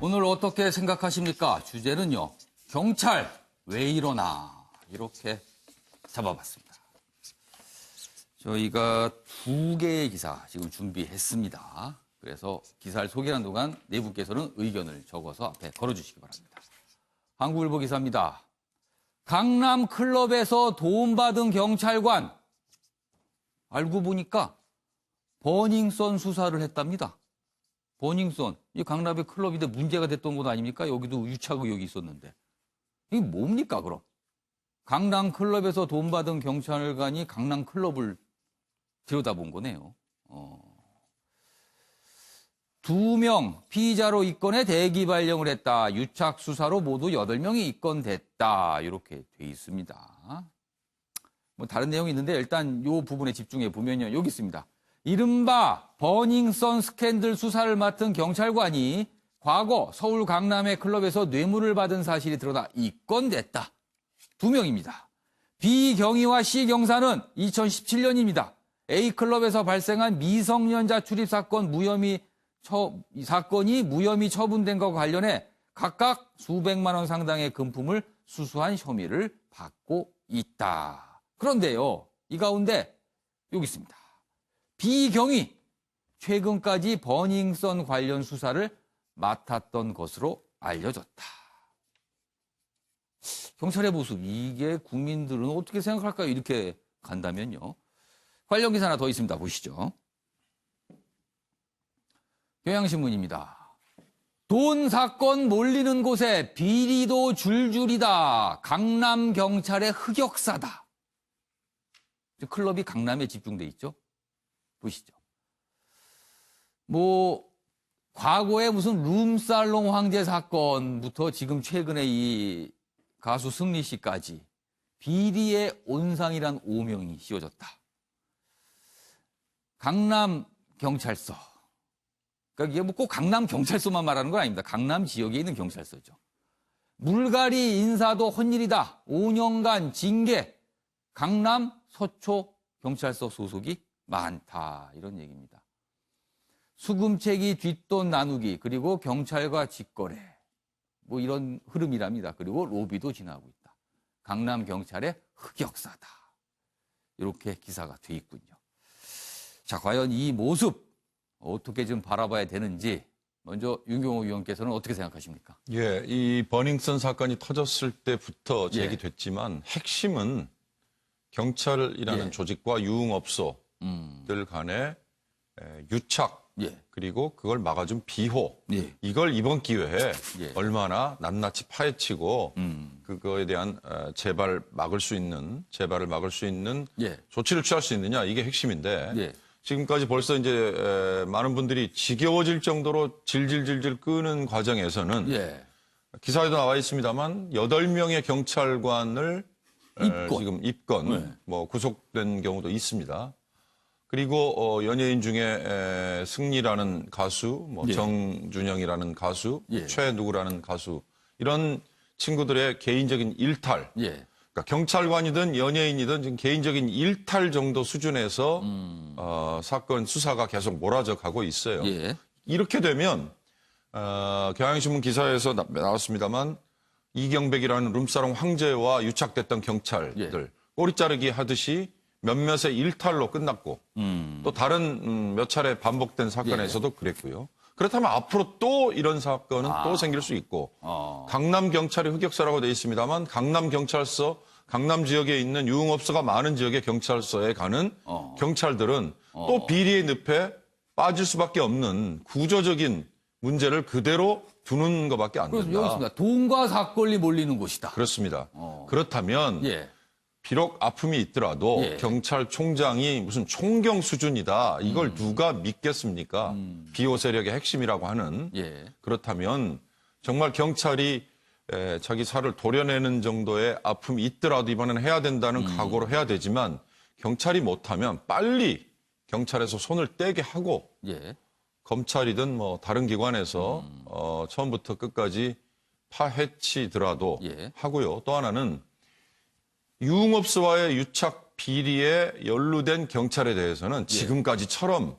오늘 어떻게 생각하십니까? 주제는요. 경찰 왜 이러나 이렇게 잡아봤습니다. 저희가 2개의 기사 지금 준비했습니다. 그래서 기사를 소개하는 동안 네 분께서는 의견을 적어서 앞에 걸어주시기 바랍니다. 한국일보 기사입니다. 강남 클럽에서 도움받은 경찰관. 알고 보니까 버닝썬 수사를 했답니다. 버닝썬. 이 강남의 클럽인데 문제가 됐던 곳 아닙니까? 여기도 유착 의혹이 있었는데. 이게 뭡니까 그럼? 강남 클럽에서 도움받은 경찰관이 강남 클럽을 들여다본 거네요. 2명 피의자로 입건해 대기 발령을 했다. 유착 수사로 모두 8명이 입건됐다. 이렇게 돼 있습니다. 뭐 다른 내용이 있는데 일단 이 부분에 집중해 보면요. 여기 있습니다. 이른바 버닝썬 스캔들 수사를 맡은 경찰관이 과거 서울 강남의 클럽에서 뇌물을 받은 사실이 드러나 입건됐다. 2명입니다. B 경위와 C 경사는 2017년입니다. A 클럽에서 발생한 미성년자 출입 사건이 무혐의 처분된 것과 관련해 각각 수백만 원 상당의 금품을 수수한 혐의를 받고 있다. 그런데요, 이 가운데 여기 있습니다. B 경위 최근까지 버닝썬 관련 수사를 맡았던 것으로 알려졌다. 경찰의 모습, 이게 국민들은 어떻게 생각할까요? 이렇게 간다면요. 관련 기사 하나 더 있습니다. 보시죠. 경향신문입니다. 돈 사건 몰리는 곳에 비리도 줄줄이다. 강남 경찰의 흑역사다. 클럽이 강남에 집중돼 있죠. 보시죠. 과거에 무슨 룸살롱 황제 사건부터 지금 최근에 이 가수 승리 씨까지 비리의 온상이란 오명이 씌워졌다. 강남 경찰서. 그러니까 이게 꼭 강남 경찰서만 말하는 건 아닙니다. 강남 지역에 있는 경찰서죠. 물갈이 인사도 헛일이다. 5년간 징계. 강남 서초 경찰서 소속이 많다. 이런 얘기입니다. 수금채기 뒷돈 나누기 그리고 경찰과 직거래 이런 흐름이랍니다. 그리고 로비도 지나고 있다. 강남 경찰의 흑역사다. 이렇게 기사가 돼 있군요. 자, 과연 이 모습 어떻게 좀 바라봐야 되는지 먼저 윤경호 의원께서는 어떻게 생각하십니까? 예, 이 버닝썬 사건이 터졌을 때부터 제기됐지만 핵심은 경찰이라는 조직과 유흥업소들 간의 유착 그리고 그걸 막아준 비호 이걸 이번 기회에 얼마나 낱낱이 파헤치고 그거에 대한 재발을 막을 수 있는 조치를 취할 수 있느냐 이게 핵심인데 지금까지 벌써 이제 많은 분들이 지겨워질 정도로 질질질질 끄는 과정에서는 기사에도 나와 있습니다만 8명의 경찰관을 지금 입건 구속된 경우도 있습니다. 그리고 연예인 중에 승리라는 가수, 정준영이라는 가수, 최 누구라는 가수 이런 친구들의 개인적인 일탈. 그러니까 경찰관이든 연예인이든 지금 개인적인 일탈 정도 수준에서 사건 수사가 계속 몰아져 가고 있어요. 이렇게 되면 경향신문 기사에서 나왔습니다만 이경백이라는 룸사롱 황제와 유착됐던 경찰들 꼬리 자르기 하듯이 몇몇의 일탈로 끝났고 또 다른 몇 차례 반복된 사건에서도 그랬고요. 그렇다면 앞으로 또 이런 사건은 또 생길 수 있고 강남 경찰이 흑역사라고 되어 있습니다만 강남 경찰서 강남 지역에 있는 유흥업소가 많은 지역의 경찰서에 가는 경찰들은 또 비리의 늪에 빠질 수밖에 없는 구조적인 문제를 그대로 두는 것밖에 안 된다. 그렇습니다. 돈과 사건이 몰리는 곳이다. 그렇습니다. 그렇다면 비록 아픔이 있더라도 경찰총장이 무슨 총경 수준이다. 이걸 누가 믿겠습니까? 비호 세력의 핵심이라고 하는. 그렇다면 정말 경찰이 자기 살을 도려내는 정도의 아픔이 있더라도 이번에는 해야 된다는 각오로 해야 되지만 경찰이 못하면 빨리 경찰에서 손을 떼게 하고 검찰이든 다른 기관에서 처음부터 끝까지 파헤치더라도 하고요. 또 하나는 유흥업소와의 유착 비리에 연루된 경찰에 대해서는 지금까지처럼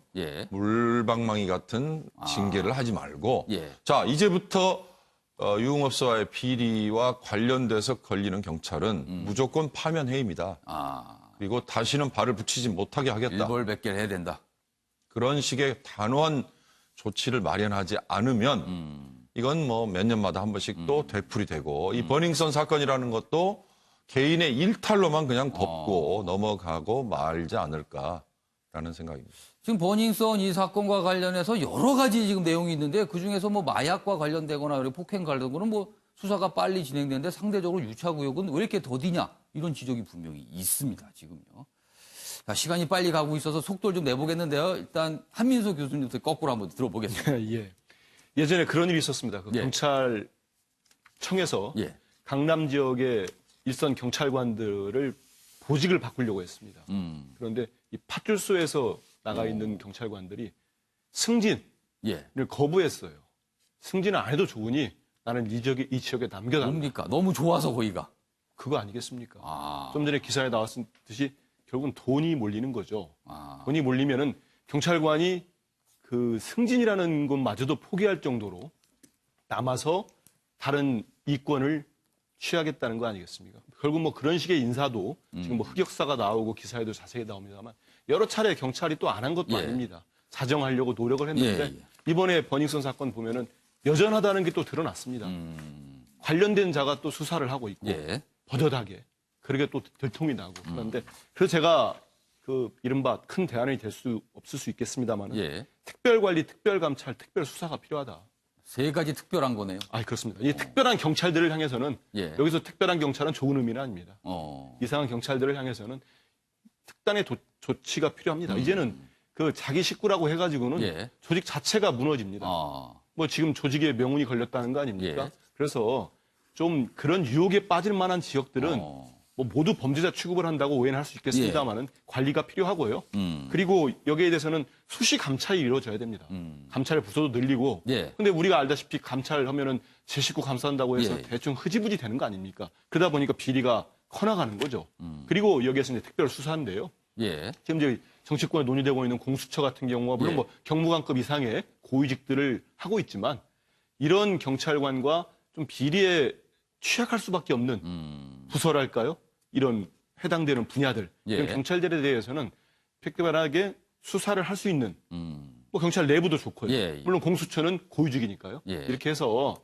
물방망이 같은 징계를 하지 말고 자 이제부터 유흥업소와의 비리와 관련돼서 걸리는 경찰은 무조건 파면해입니다. 그리고 다시는 발을 붙이지 못하게 하겠다. 일벌백계를 해야 된다. 그런 식의 단호한 조치를 마련하지 않으면 이건 몇 년마다 한 번씩 또 되풀이 되고 이 버닝썬 사건이라는 것도 개인의 일탈로만 그냥 덮고 넘어가고 말지 않을까라는 생각입니다. 지금 버닝썬 이 사건과 관련해서 여러 가지 지금 내용이 있는데 그중에서 마약과 관련되거나 폭행 관련되거나 수사가 빨리 진행되는데 상대적으로 유착 의혹은 왜 이렇게 더디냐 이런 지적이 분명히 있습니다. 지금요. 자, 시간이 빨리 가고 있어서 속도를 좀 내보겠는데요. 일단 한민석 교수님부터 거꾸로 한번 들어보겠습니다. 예전에 그런 일이 있었습니다. 경찰청에서 강남 지역의 일선 경찰관들을 보직을 바꾸려고 했습니다. 그런데 이 파출소에서 나가 있는 경찰관들이 승진을 거부했어요. 승진을 안 해도 좋으니 나는 이 지역에 남겨달라. 뭡니까? 너무 좋아서 거기가. 그거 아니겠습니까? 좀 전에 기사에 나왔듯이 결국은 돈이 몰리는 거죠. 돈이 몰리면은 경찰관이 그 승진이라는 것마저도 포기할 정도로 남아서 다른 이권을 취하겠다는 거 아니겠습니까? 결국 그런 식의 인사도 지금 흑역사가 나오고 기사에도 자세히 나옵니다만 여러 차례 경찰이 또 안 한 것도 아닙니다. 자정하려고 노력을 했는데 이번에 버닝썬 사건 보면은 여전하다는 게 또 드러났습니다. 관련된 자가 또 수사를 하고 있고 예. 버젓하게 그러게 또 들통이 나고 그런데 그래서 제가 그 이른바 큰 대안이 될 수 없을 수 있겠습니다만 예. 특별관리, 특별감찰, 특별수사가 필요하다. 세 가지 특별한 거네요. 아, 그렇습니다. 이 특별한 경찰들을 향해서는 예. 여기서 특별한 경찰은 좋은 의미는 아닙니다. 어. 이상한 경찰들을 향해서는 특단의 조치가 필요합니다. 이제는 그 자기 식구라고 해가지고는 예. 조직 자체가 무너집니다. 아. 뭐 지금 조직의 명운이 걸렸다는 거 아닙니까? 예. 그래서 좀 그런 유혹에 빠질 만한 지역들은 뭐 모두 범죄자 취급을 한다고 오해는 할 수 있겠습니다만은 관리가 필요하고요. 그리고 여기에 대해서는 수시 감찰이 이루어져야 됩니다. 감찰 부서도 늘리고. 예. 근데 우리가 알다시피 감찰하면은 제 식구 감싼다고 해서 예. 대충 흐지부지 되는 거 아닙니까? 그러다 보니까 비리가 커나가는 거죠. 그리고 여기에서 이제 특별 수사인데요. 예. 지금 이제 정치권에 논의되고 있는 공수처 같은 경우가 물론 예. 뭐 경무관급 이상의 고위직들을 하고 있지만 이런 경찰관과 좀 비리에 취약할 수밖에 없는 부서랄까요? 이런 해당되는 분야들 예. 이런 경찰들에 대해서는 특별하게 수사를 할 수 있는 뭐 경찰 내부도 좋고요. 예. 물론 공수처는 고위직이니까요. 예. 이렇게 해서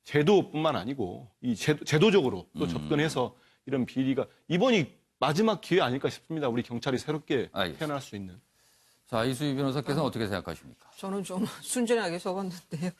제도뿐만 아니고 이 제도적으로 또 접근해서 이런 비리가 이번이 마지막 기회 아닐까 싶습니다. 우리 경찰이 새롭게 알겠습니다. 태어날 수 있는. 자, 이수희 변호사께서는 어떻게 생각하십니까? 저는 좀 순진하게 적었는데요.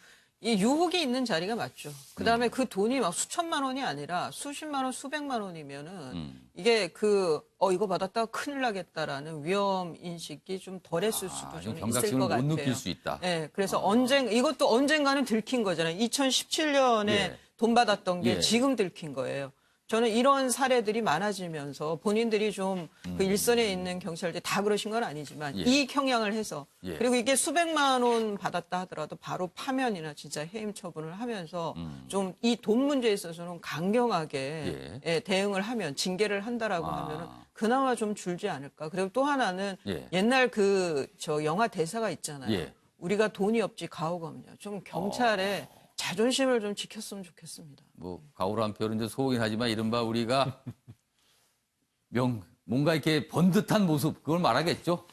이 유혹이 있는 자리가 맞죠. 그다음에 그 돈이 막 수천만 원이 아니라 수십만 원, 수백만 원이면은 이게 이거 받았다가 큰일 나겠다라는 위험 인식이 좀 덜했을 수도 좀 있을 것 경각심을 같아요. 못 느낄 수 있다. 네, 그래서 이것도 언젠가는 들킨 거잖아요. 2017년에 예. 돈 받았던 게 예. 지금 들킨 거예요. 저는 이런 사례들이 많아지면서 본인들이 좀 그 일선에 있는 경찰들이 다 그러신 건 아니지만 예. 이 경향을 해서 예. 그리고 이게 수백만 원 받았다 하더라도 바로 파면이나 진짜 해임 처분을 하면서 좀 이 돈 문제에 있어서는 강경하게 예, 대응을 하면 징계를 한다라고 하면은 그나마 좀 줄지 않을까. 그리고 또 하나는 예. 옛날 영화 대사가 있잖아요. 예. 우리가 돈이 없지 가오가 없냐. 좀 경찰의 자존심을 좀 지켰으면 좋겠습니다. 뭐 가오란 표현은 이제 소극긴 하지만 이른바 우리가 뭔가 이렇게 번듯한 모습 그걸 말하겠죠.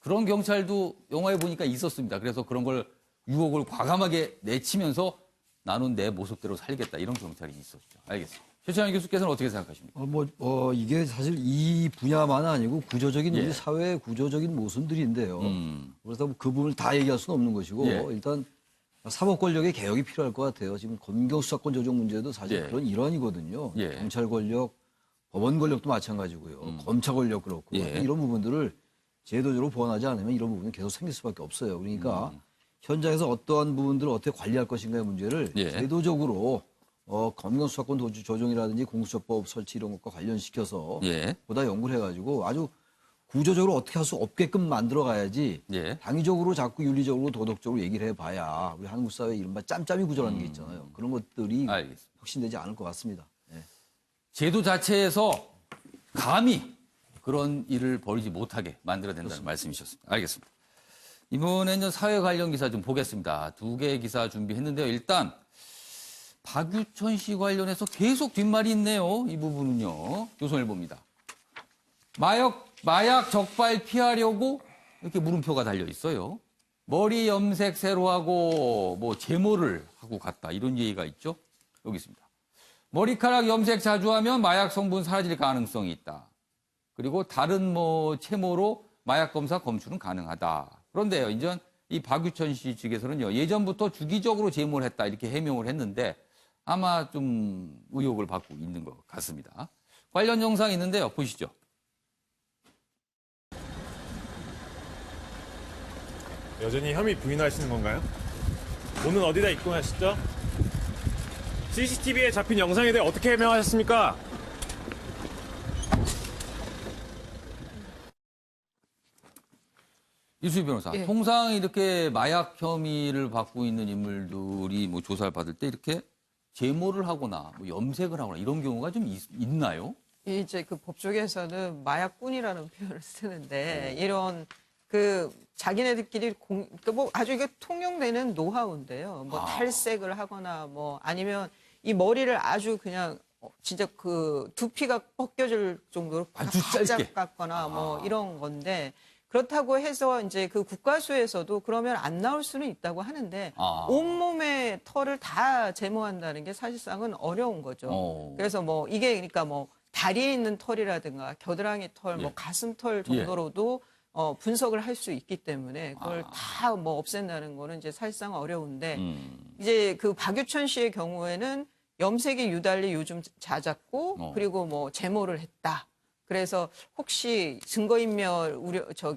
그런 경찰도 영화에 보니까 있었습니다. 그래서 그런 걸 유혹을 과감하게 내치면서 나는 내 모습대로 살겠다 이런 경찰이 있었죠. 알겠습니다. 최찬현 교수께서는 어떻게 생각하십니까? 이게 사실 이 분야만 아니고 구조적인 우리 사회의 구조적인 모순들인데요. 그래서 그 부분을 다 얘기할 수는 없는 것이고 일단 사법 권력의 개혁이 필요할 것 같아요. 지금 검경 수사권 조정 문제도 사실 그런 일환이거든요. 경찰 권력, 법원 권력도 마찬가지고요. 검찰 권력 그렇고 이런 부분들을 제도적으로 보완하지 않으면 이런 부분은 계속 생길 수밖에 없어요. 그러니까 현장에서 어떠한 부분들을 어떻게 관리할 것인가의 문제를 제도적으로 검경 수사권 조정이라든지 공수처법 설치 이런 것과 관련시켜서 보다 연구를 해가지고 아주 구조적으로 어떻게 할 수 없게끔 만들어 가야지 당위적으로 자꾸 윤리적으로 도덕적으로 얘기를 해봐야 우리 한국 사회에 이른바 짬짬이 구조라는 게 있잖아요. 그런 것들이 혁신되지 않을 것 같습니다. 제도 자체에서 감히 그런 일을 벌이지 못하게 만들어야 된다는 말씀이셨습니다. 알겠습니다. 이번에는 사회 관련 기사 좀 보겠습니다. 2개의 기사 준비했는데요. 일단 박유천 씨 관련해서 계속 뒷말이 있네요. 이 부분은요. 조선일보입니다. 마약 적발 피하려고 이렇게 물음표가 달려 있어요. 머리 염색 새로 하고 뭐 제모를 하고 갔다 이런 얘기가 있죠. 여기 있습니다. 머리카락 염색 자주 하면 마약 성분 사라질 가능성이 있다. 그리고 다른 채모로 마약 검사 검출은 가능하다. 그런데요, 이제 이 박유천 씨 측에서는요, 예전부터 주기적으로 제모를 했다 이렇게 해명을 했는데 아마 좀 의혹을 받고 있는 것 같습니다. 관련 영상이 있는데요, 보시죠. 여전히 혐의 부인하시는 건가요? 돈은 어디다 입금하셨죠? CCTV에 잡힌 영상에 대해 어떻게 해명하셨습니까? 이수희 변호사, 통상 이렇게 마약 혐의를 받고 있는 인물들이 조사를 받을 때 이렇게 제모를 하거나 염색을 하거나 이런 경우가 좀 있나요? 이제 그 법조계에서는 마약꾼이라는 표현을 쓰는데 이런 자기네들끼리 아주 이게 통용되는 노하우인데요. 탈색을 하거나 아니면 이 머리를 아주 그냥 진짜 두피가 벗겨질 정도로 아주 짧게 깎거나 이런 건데 그렇다고 해서 이제 그 국가수에서도 그러면 안 나올 수는 있다고 하는데 온몸에 털을 다 제모한다는 게 사실상은 어려운 거죠. 그래서 뭐 이게 그러니까 뭐 다리에 있는 털이라든가 겨드랑이 털, 뭐 가슴 털 정도로도 분석을 할 수 있기 때문에 그걸 다 뭐 없앤다는 거는 이제 사실상 어려운데 이제 그 박유천 씨의 경우에는 염색이 유달리 요즘 잦았고 그리고 뭐 제모를 했다. 그래서 혹시 증거인멸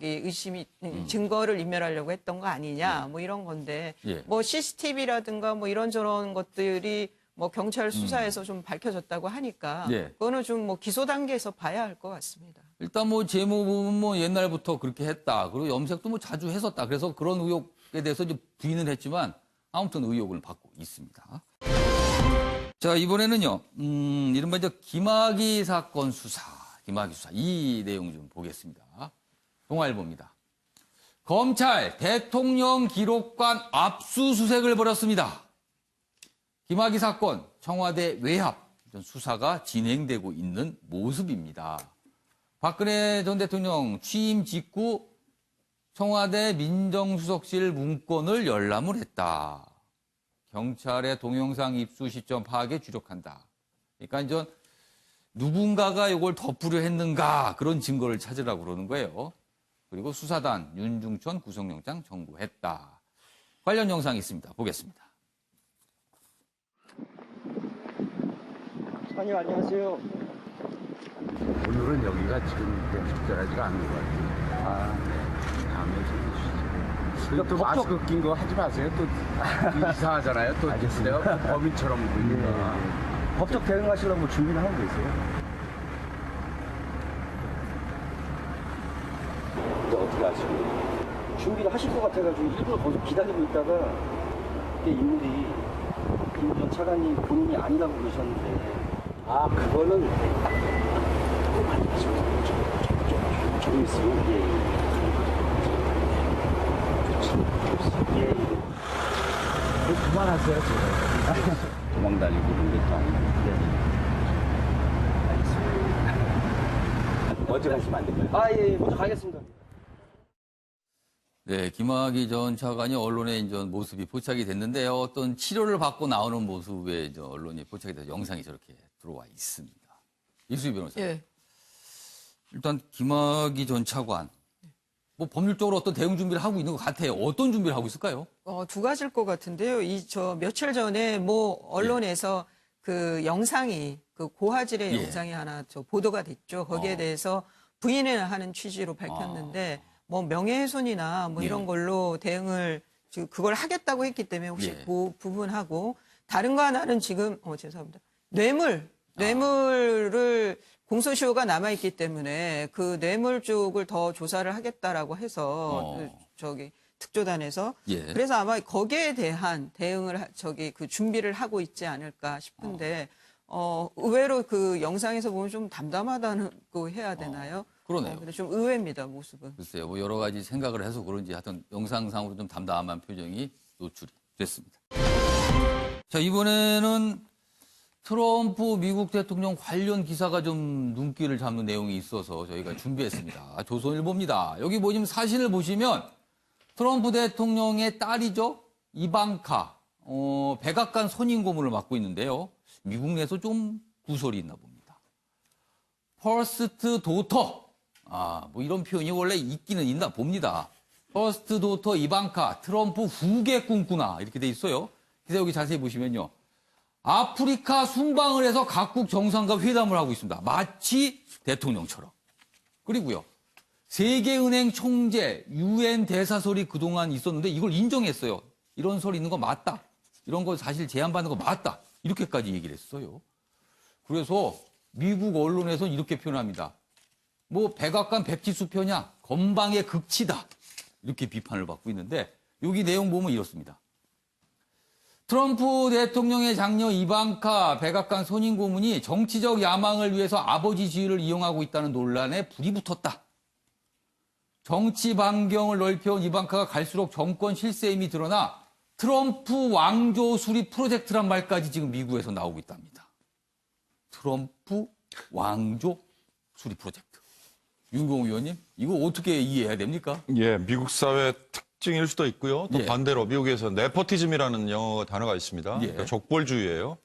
의심이 증거를 인멸하려고 했던 거 아니냐 뭐 이런 건데 뭐 CCTV라든가 뭐 이런저런 것들이 뭐 경찰 수사에서 좀 밝혀졌다고 하니까 그거는 좀 뭐 기소 단계에서 봐야 할 것 같습니다. 일단 뭐 제모 부분 뭐 옛날부터 그렇게 했다. 그리고 염색도 뭐 자주 했었다. 그래서 그런 의혹에 대해서 이제 부인은 했지만 아무튼 의혹을 받고 있습니다. 자, 이번에는요, 이른바 이제 김학의 사건 수사, 김학의 수사, 이 내용 좀 보겠습니다. 동아일보입니다. 검찰 대통령 기록관 압수수색을 벌였습니다. 김학의 사건 청와대 외압 수사가 진행되고 있는 모습입니다. 박근혜 전 대통령 취임 직후 청와대 민정수석실 문건을 열람을 했다. 경찰의 동영상 입수 시점 파악에 주력한다. 그러니까 이제 누군가가 이걸 덮으려 했는가 그런 증거를 찾으라고 그러는 거예요. 그리고 수사단 윤중천 구속영장 청구했다. 관련 영상이 있습니다. 보겠습니다. 아니 안녕하세요. 오늘은 여기가 지금 적절하지가 않은 것 같아요. 다음에 좀 주시죠. 또 마스크 낀 거 하지 마세요. 또 이상하잖아요. 또 내가 범인처럼 보이니까. 법적 대응하시려고 준비를 하고 계세요? 이제 어떻게 하시고 준비를 하실 것 같아가지고 일부러 거기서 기다리고 있다가 이게 인물이 김 전 차관이 본인이 아니라고 그러셨는데 그거는 조금 있으면 그만하세요 지금. 도망 다니고 그런 것도 아니고. 먼저 가시면 안 될까요? 예, 먼저 가겠습니다. 네, 김학의 전 차관이 언론에 이제 모습이 포착이 됐는데요. 어떤 치료를 받고 나오는 모습에 이제 언론이 포착이 돼서 영상이 저렇게 들어와 있습니다. 이수희 변호사. 예. 일단 김학의 전 차관. 뭐 법률적으로 어떤 대응 준비를 하고 있는 것 같아요. 어떤 준비를 하고 있을까요? 두 가지일 것 같은데요. 며칠 전에 뭐 언론에서 그 영상이 그 고화질의 영상이 하나 보도가 됐죠. 거기에 대해서 부인을 하는 취지로 밝혔는데 뭐 명예훼손이나 뭐 이런 걸로 대응을 그걸 하겠다고 했기 때문에 혹시 그 부분하고 다른 거 하나는 지금 죄송합니다. 뇌물을 공소시효가 남아있기 때문에 그 뇌물 쪽을 더 조사를 하겠다라고 해서 특조단에서 그래서 아마 거기에 대한 대응을 그 준비를 하고 있지 않을까 싶은데 의외로 그 영상에서 보면 좀 담담하다고 해야 되나요? 그러네요. 근데 좀 의외입니다, 모습은. 글쎄요, 뭐 여러 가지 생각을 해서 그런지 하여튼 영상상으로 좀 담담한 표정이 노출이 됐습니다. 자, 이번에는 트럼프 미국 대통령 관련 기사가 좀 눈길을 잡는 내용이 있어서 저희가 준비했습니다. 조선일보입니다. 여기 보시면 사진을 보시면 트럼프 대통령의 딸이죠. 이방카, 백악관 선임 고문을 맡고 있는데요. 미국 내에서 좀 구설이 있나 봅니다. 퍼스트 도터. 뭐 이런 표현이 원래 있기는 있나 봅니다. 퍼스트 도터 이방카, 트럼프 후계 꿈꾸나 이렇게 돼 있어요. 그래서 여기 자세히 보시면요. 아프리카 순방을 해서 각국 정상과 회담을 하고 있습니다. 마치 대통령처럼. 그리고요. 세계은행 총재, UN 대사설이 그동안 있었는데 이걸 인정했어요. 이런 설 있는 거 맞다. 이런 거 사실 제안받는 거 맞다. 이렇게까지 얘기를 했어요. 그래서 미국 언론에서는 이렇게 표현합니다. 뭐 백악관 백지수 표냐? 건방의 극치다. 이렇게 비판을 받고 있는데 여기 내용 보면 이렇습니다. 트럼프 대통령의 장녀 이방카 백악관 선임 고문이 정치적 야망을 위해서 아버지 지위를 이용하고 있다는 논란에 불이 붙었다. 정치 반경을 넓혀온 이방카가 갈수록 정권 실세임이 드러나 트럼프 왕조 수립 프로젝트란 말까지 지금 미국에서 나오고 있답니다. 트럼프 왕조 수립 프로젝트. 윤공우 의원님, 이거 어떻게 이해해야 됩니까? 예, 미국 사회 특징일 수도 있고요. 또 예. 반대로 미국에서 네포티즘이라는 영어 단어가 있습니다. 예. 그러니까 족벌주의예요.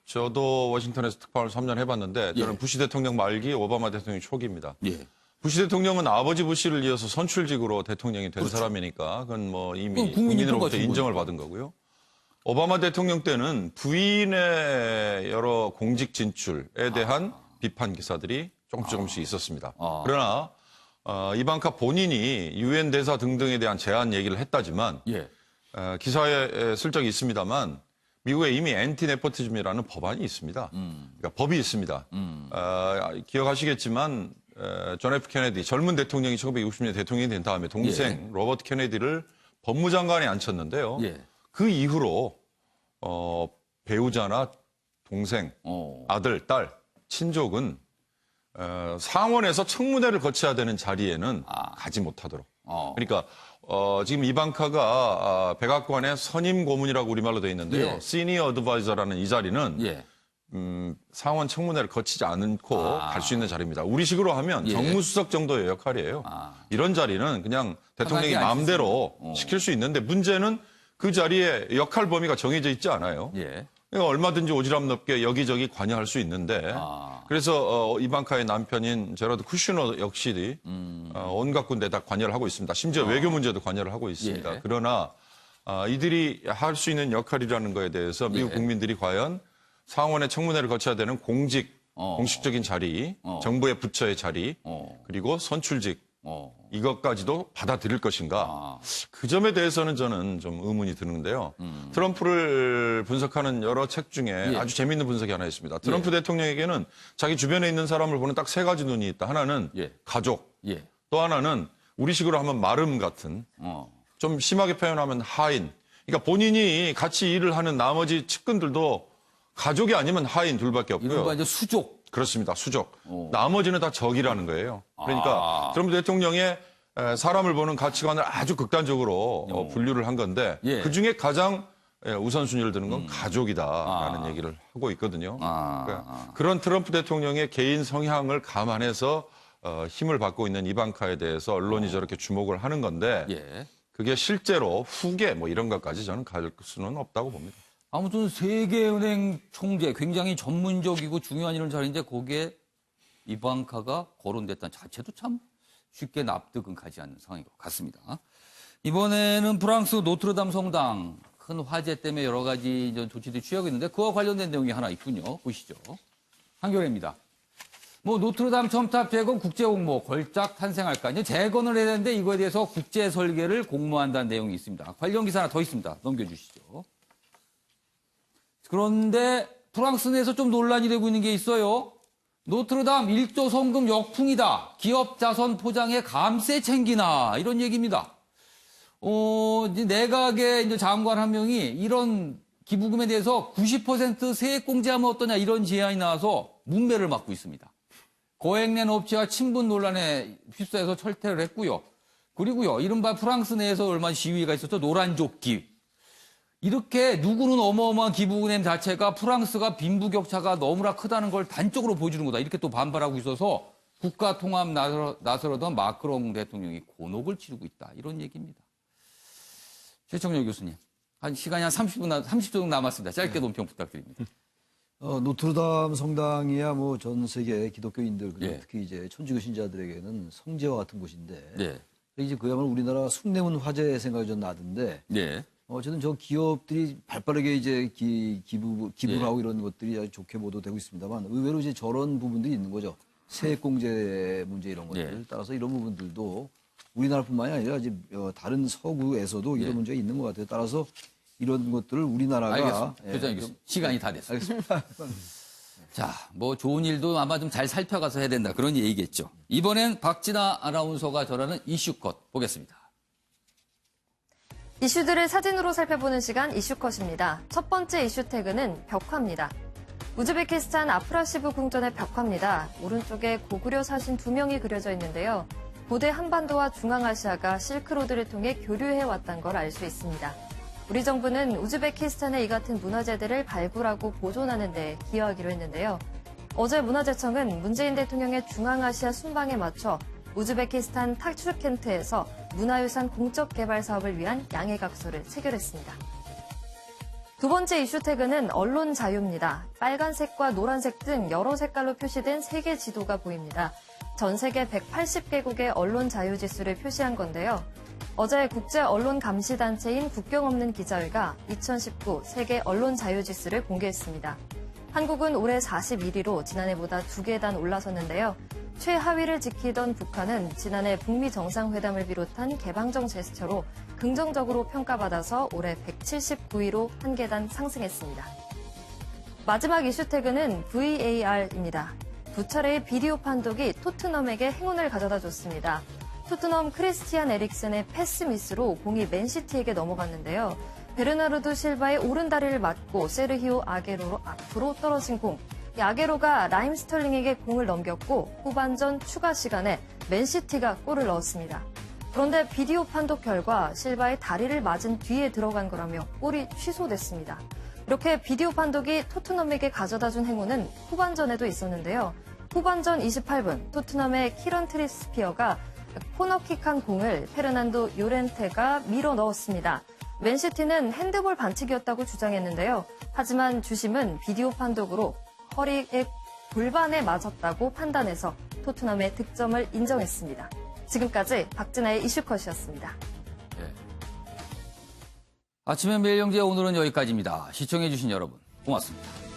저도 워싱턴에서 특파원을 3년 해봤는데 저는 예. 부시 대통령 말기, 오바마 대통령 초기입니다. 예. 부시 대통령은 아버지 부시를 이어서 선출직으로 대통령이 된 사람이니까 그건 뭐 이미 그건 국민이 국민으로부터 똑같은 인정을 거니까. 받은 거고요. 오바마 대통령 때는 부인의 여러 공직 진출에 대한 비판 기사들이 조금씩 있었습니다. 그러나 이방카 본인이 유엔 대사 등등에 대한 제안 얘기를 했다지만 예. 기사에 슬쩍 있습니다만 미국에 이미 엔티 네포티즘이라는 법안이 있습니다. 그러니까 법이 있습니다. 기억하시겠지만 존 F 케네디 젊은 대통령이 1960년 대통령이 된 다음에 동생 로버트 케네디를 법무장관에 앉혔는데요. 예. 그 이후로 배우자나 동생, 아들, 딸, 친족은 상원에서 청문회를 거쳐야 되는 자리에는 가지 못하도록. 그러니까 지금 이방카가 백악관의 선임 고문이라고 우리말로 되어 있는데요. 예. 시니어 어드바이저라는 이 자리는 예. 상원 청문회를 거치지 않고 갈 수 있는 자리입니다. 우리식으로 하면 예. 정무수석 정도의 역할이에요. 이런 자리는 그냥 대통령이 편하게 마음대로 시킬 수 있는데 문제는 그 자리에 역할 범위가 정해져 있지 않아요. 예. 그러니까 얼마든지 오지랖 넓게 여기저기 관여할 수 있는데 그래서 이방카의 남편인 제러드 쿠슈너 역시 온갖 군데 다 관여를 하고 있습니다. 심지어 외교 문제도 관여를 하고 있습니다. 예. 그러나 이들이 할 수 있는 역할이라는 거에 대해서 미국 예. 국민들이 과연 상원의 청문회를 거쳐야 되는 공식적인 자리, 정부의 부처의 자리, 그리고 선출직 이것까지도 받아들일 것인가. 그 점에 대해서는 저는 좀 의문이 드는데요. 트럼프를 분석하는 여러 책 중에 예. 아주 재미있는 분석이 하나 있습니다. 트럼프 대통령에게는 자기 주변에 있는 사람을 보는 딱 세 가지 눈이 있다. 하나는 예. 가족, 예. 또 하나는 우리식으로 하면 마름 같은, 좀 심하게 표현하면 하인. 그러니까 본인이 같이 일을 하는 나머지 측근들도 가족이 아니면 하인 둘밖에 없고요. 이른바 이제 수족. 그렇습니다. 수족. 나머지는 다 적이라는 거예요. 그러니까 트럼프 대통령의 사람을 보는 가치관을 아주 극단적으로 분류를 한 건데 예. 그중에 가장 우선순위를 두는 건 가족이다라는 얘기를 하고 있거든요. 그러니까 그런 트럼프 대통령의 개인 성향을 감안해서 힘을 받고 있는 이방카에 대해서 언론이 저렇게 주목을 하는 건데 예. 그게 실제로 후계 뭐 이런 것까지 저는 갈 수는 없다고 봅니다. 아무튼 세계은행 총재 굉장히 전문적이고 중요한 이런 자리인데 거기에 이방카가 거론됐다는 자체도 참 쉽게 납득은 가지 않는 상황인 것 같습니다. 이번에는 프랑스 노트르담 성당 큰 화재 때문에 여러 가지 이제 조치들이 취하고 있는데 그와 관련된 내용이 하나 있군요. 보시죠. 한겨레입니다. 뭐 노트르담 첨탑 재건 국제 공모 걸작 탄생할까? 이제 재건을 해야 되는데 이거에 대해서 국제 설계를 공모한다는 내용이 있습니다. 관련 기사 하나 더 있습니다. 넘겨주시죠. 그런데 프랑스 내에서 좀 논란이 되고 있는 게 있어요. 노트르담 1조 성금 역풍이다. 기업 자선 포장에 감세 챙기나 이런 얘기입니다. 이제 내각의 이제 장관 한 명이 이런 기부금에 대해서 90% 세액 공제하면 어떠냐 이런 제안이 나와서 문매를 맞고 있습니다. 거액낸 업체와 친분 논란에 휩싸여서 철퇴를 했고요. 그리고요, 이른바 프랑스 내에서 얼마나 시위가 있었죠. 노란조끼. 이렇게 누구는 어마어마한 기부금 자체가 프랑스가 빈부격차가 너무나 크다는 걸 단적으로 보여주는 거다. 이렇게 또 반발하고 있어서 국가통합 나서려던 마크롱 대통령이 곤혹을 치르고 있다. 이런 얘기입니다. 최청렬 교수님, 한 시간이 한 30초 정도 남았습니다. 짧게 논평 부탁드립니다. 노트르담 성당이야 뭐 전 세계 기독교인들 예. 특히 이제 천주교 신자들에게는 성지와 같은 곳인데 네. 이제 그야말로 우리나라 숭례문 화재 생각이 좀 나던데 네. 어쨌든 저 기업들이 발빠르게 이제 기부를 예. 하고 이런 것들이 아주 좋게 보도되고 있습니다만 의외로 이제 저런 부분들이 있는 거죠. 세액공제 문제 이런 것들. 예. 따라서 이런 부분들도 우리나라뿐만이 아니라 이제 다른 서구에서도 이런 예. 문제가 있는 것 같아요. 따라서 이런 것들을 우리나라가 알겠습니다. 예, 교장님, 좀- 시간이 다 됐습니다. 알겠습니다. 자, 뭐 좋은 일도 아마 좀 잘 살펴가서 해야 된다. 그런 얘기겠죠. 이번엔 박진아 아나운서가 전하는 이슈컷 보겠습니다. 이슈들을 사진으로 살펴보는 시간 이슈컷입니다. 첫 번째 이슈 태그는 벽화입니다. 우즈베키스탄 아프라시브 궁전의 벽화입니다. 오른쪽에 고구려 사신 2명이 그려져 있는데요. 고대 한반도와 중앙아시아가 실크로드를 통해 교류해왔다는 걸 알 수 있습니다. 우리 정부는 우즈베키스탄의 이 같은 문화재들을 발굴하고 보존하는 데 기여하기로 했는데요. 어제 문화재청은 문재인 대통령의 중앙아시아 순방에 맞춰 우즈베키스탄 타슈켄트에서 문화유산 공적 개발 사업을 위한 양해각서를 체결했습니다. 두 번째 이슈 태그는 언론 자유입니다. 빨간색과 노란색 등 여러 색깔로 표시된 세계 지도가 보입니다. 전 세계 180개국의 언론 자유 지수를 표시한 건데요. 어제 국제언론감시단체인 국경 없는 기자회가 2019 세계 언론 자유 지수를 공개했습니다. 한국은 올해 41위로 지난해보다 2계단 올라섰는데요. 최하위를 지키던 북한은 지난해 북미 정상회담을 비롯한 개방적 제스처로 긍정적으로 평가받아서 올해 179위로 한 계단 상승했습니다. 마지막 이슈 태그는 VAR입니다. 두 차례의 비디오 판독이 토트넘에게 행운을 가져다 줬습니다. 토트넘 크리스티안 에릭센의 패스 미스로 공이 맨시티에게 넘어갔는데요. 베르나르도 실바의 오른다리를 맞고 세르히오 아게로로 앞으로 떨어진 공. 아게로가 라임 스털링에게 공을 넘겼고 후반전 추가 시간에 맨시티가 골을 넣었습니다. 그런데 비디오 판독 결과 실바의 다리를 맞은 뒤에 들어간 거라며 골이 취소됐습니다. 이렇게 비디오 판독이 토트넘에게 가져다준 행운은 후반전에도 있었는데요. 후반전 28분 토트넘의 키런 트리스피어가 코너킥한 공을 페르난도 요렌테가 밀어 넣었습니다. 맨시티는 핸드볼 반칙이었다고 주장했는데요. 하지만 주심은 비디오 판독으로 허리의 골반에 맞았다고 판단해서 토트넘의 득점을 인정했습니다. 지금까지 박진아의 이슈컷이었습니다. 네. 아침의 매일영재 오늘은 여기까지입니다. 시청해주신 여러분 고맙습니다.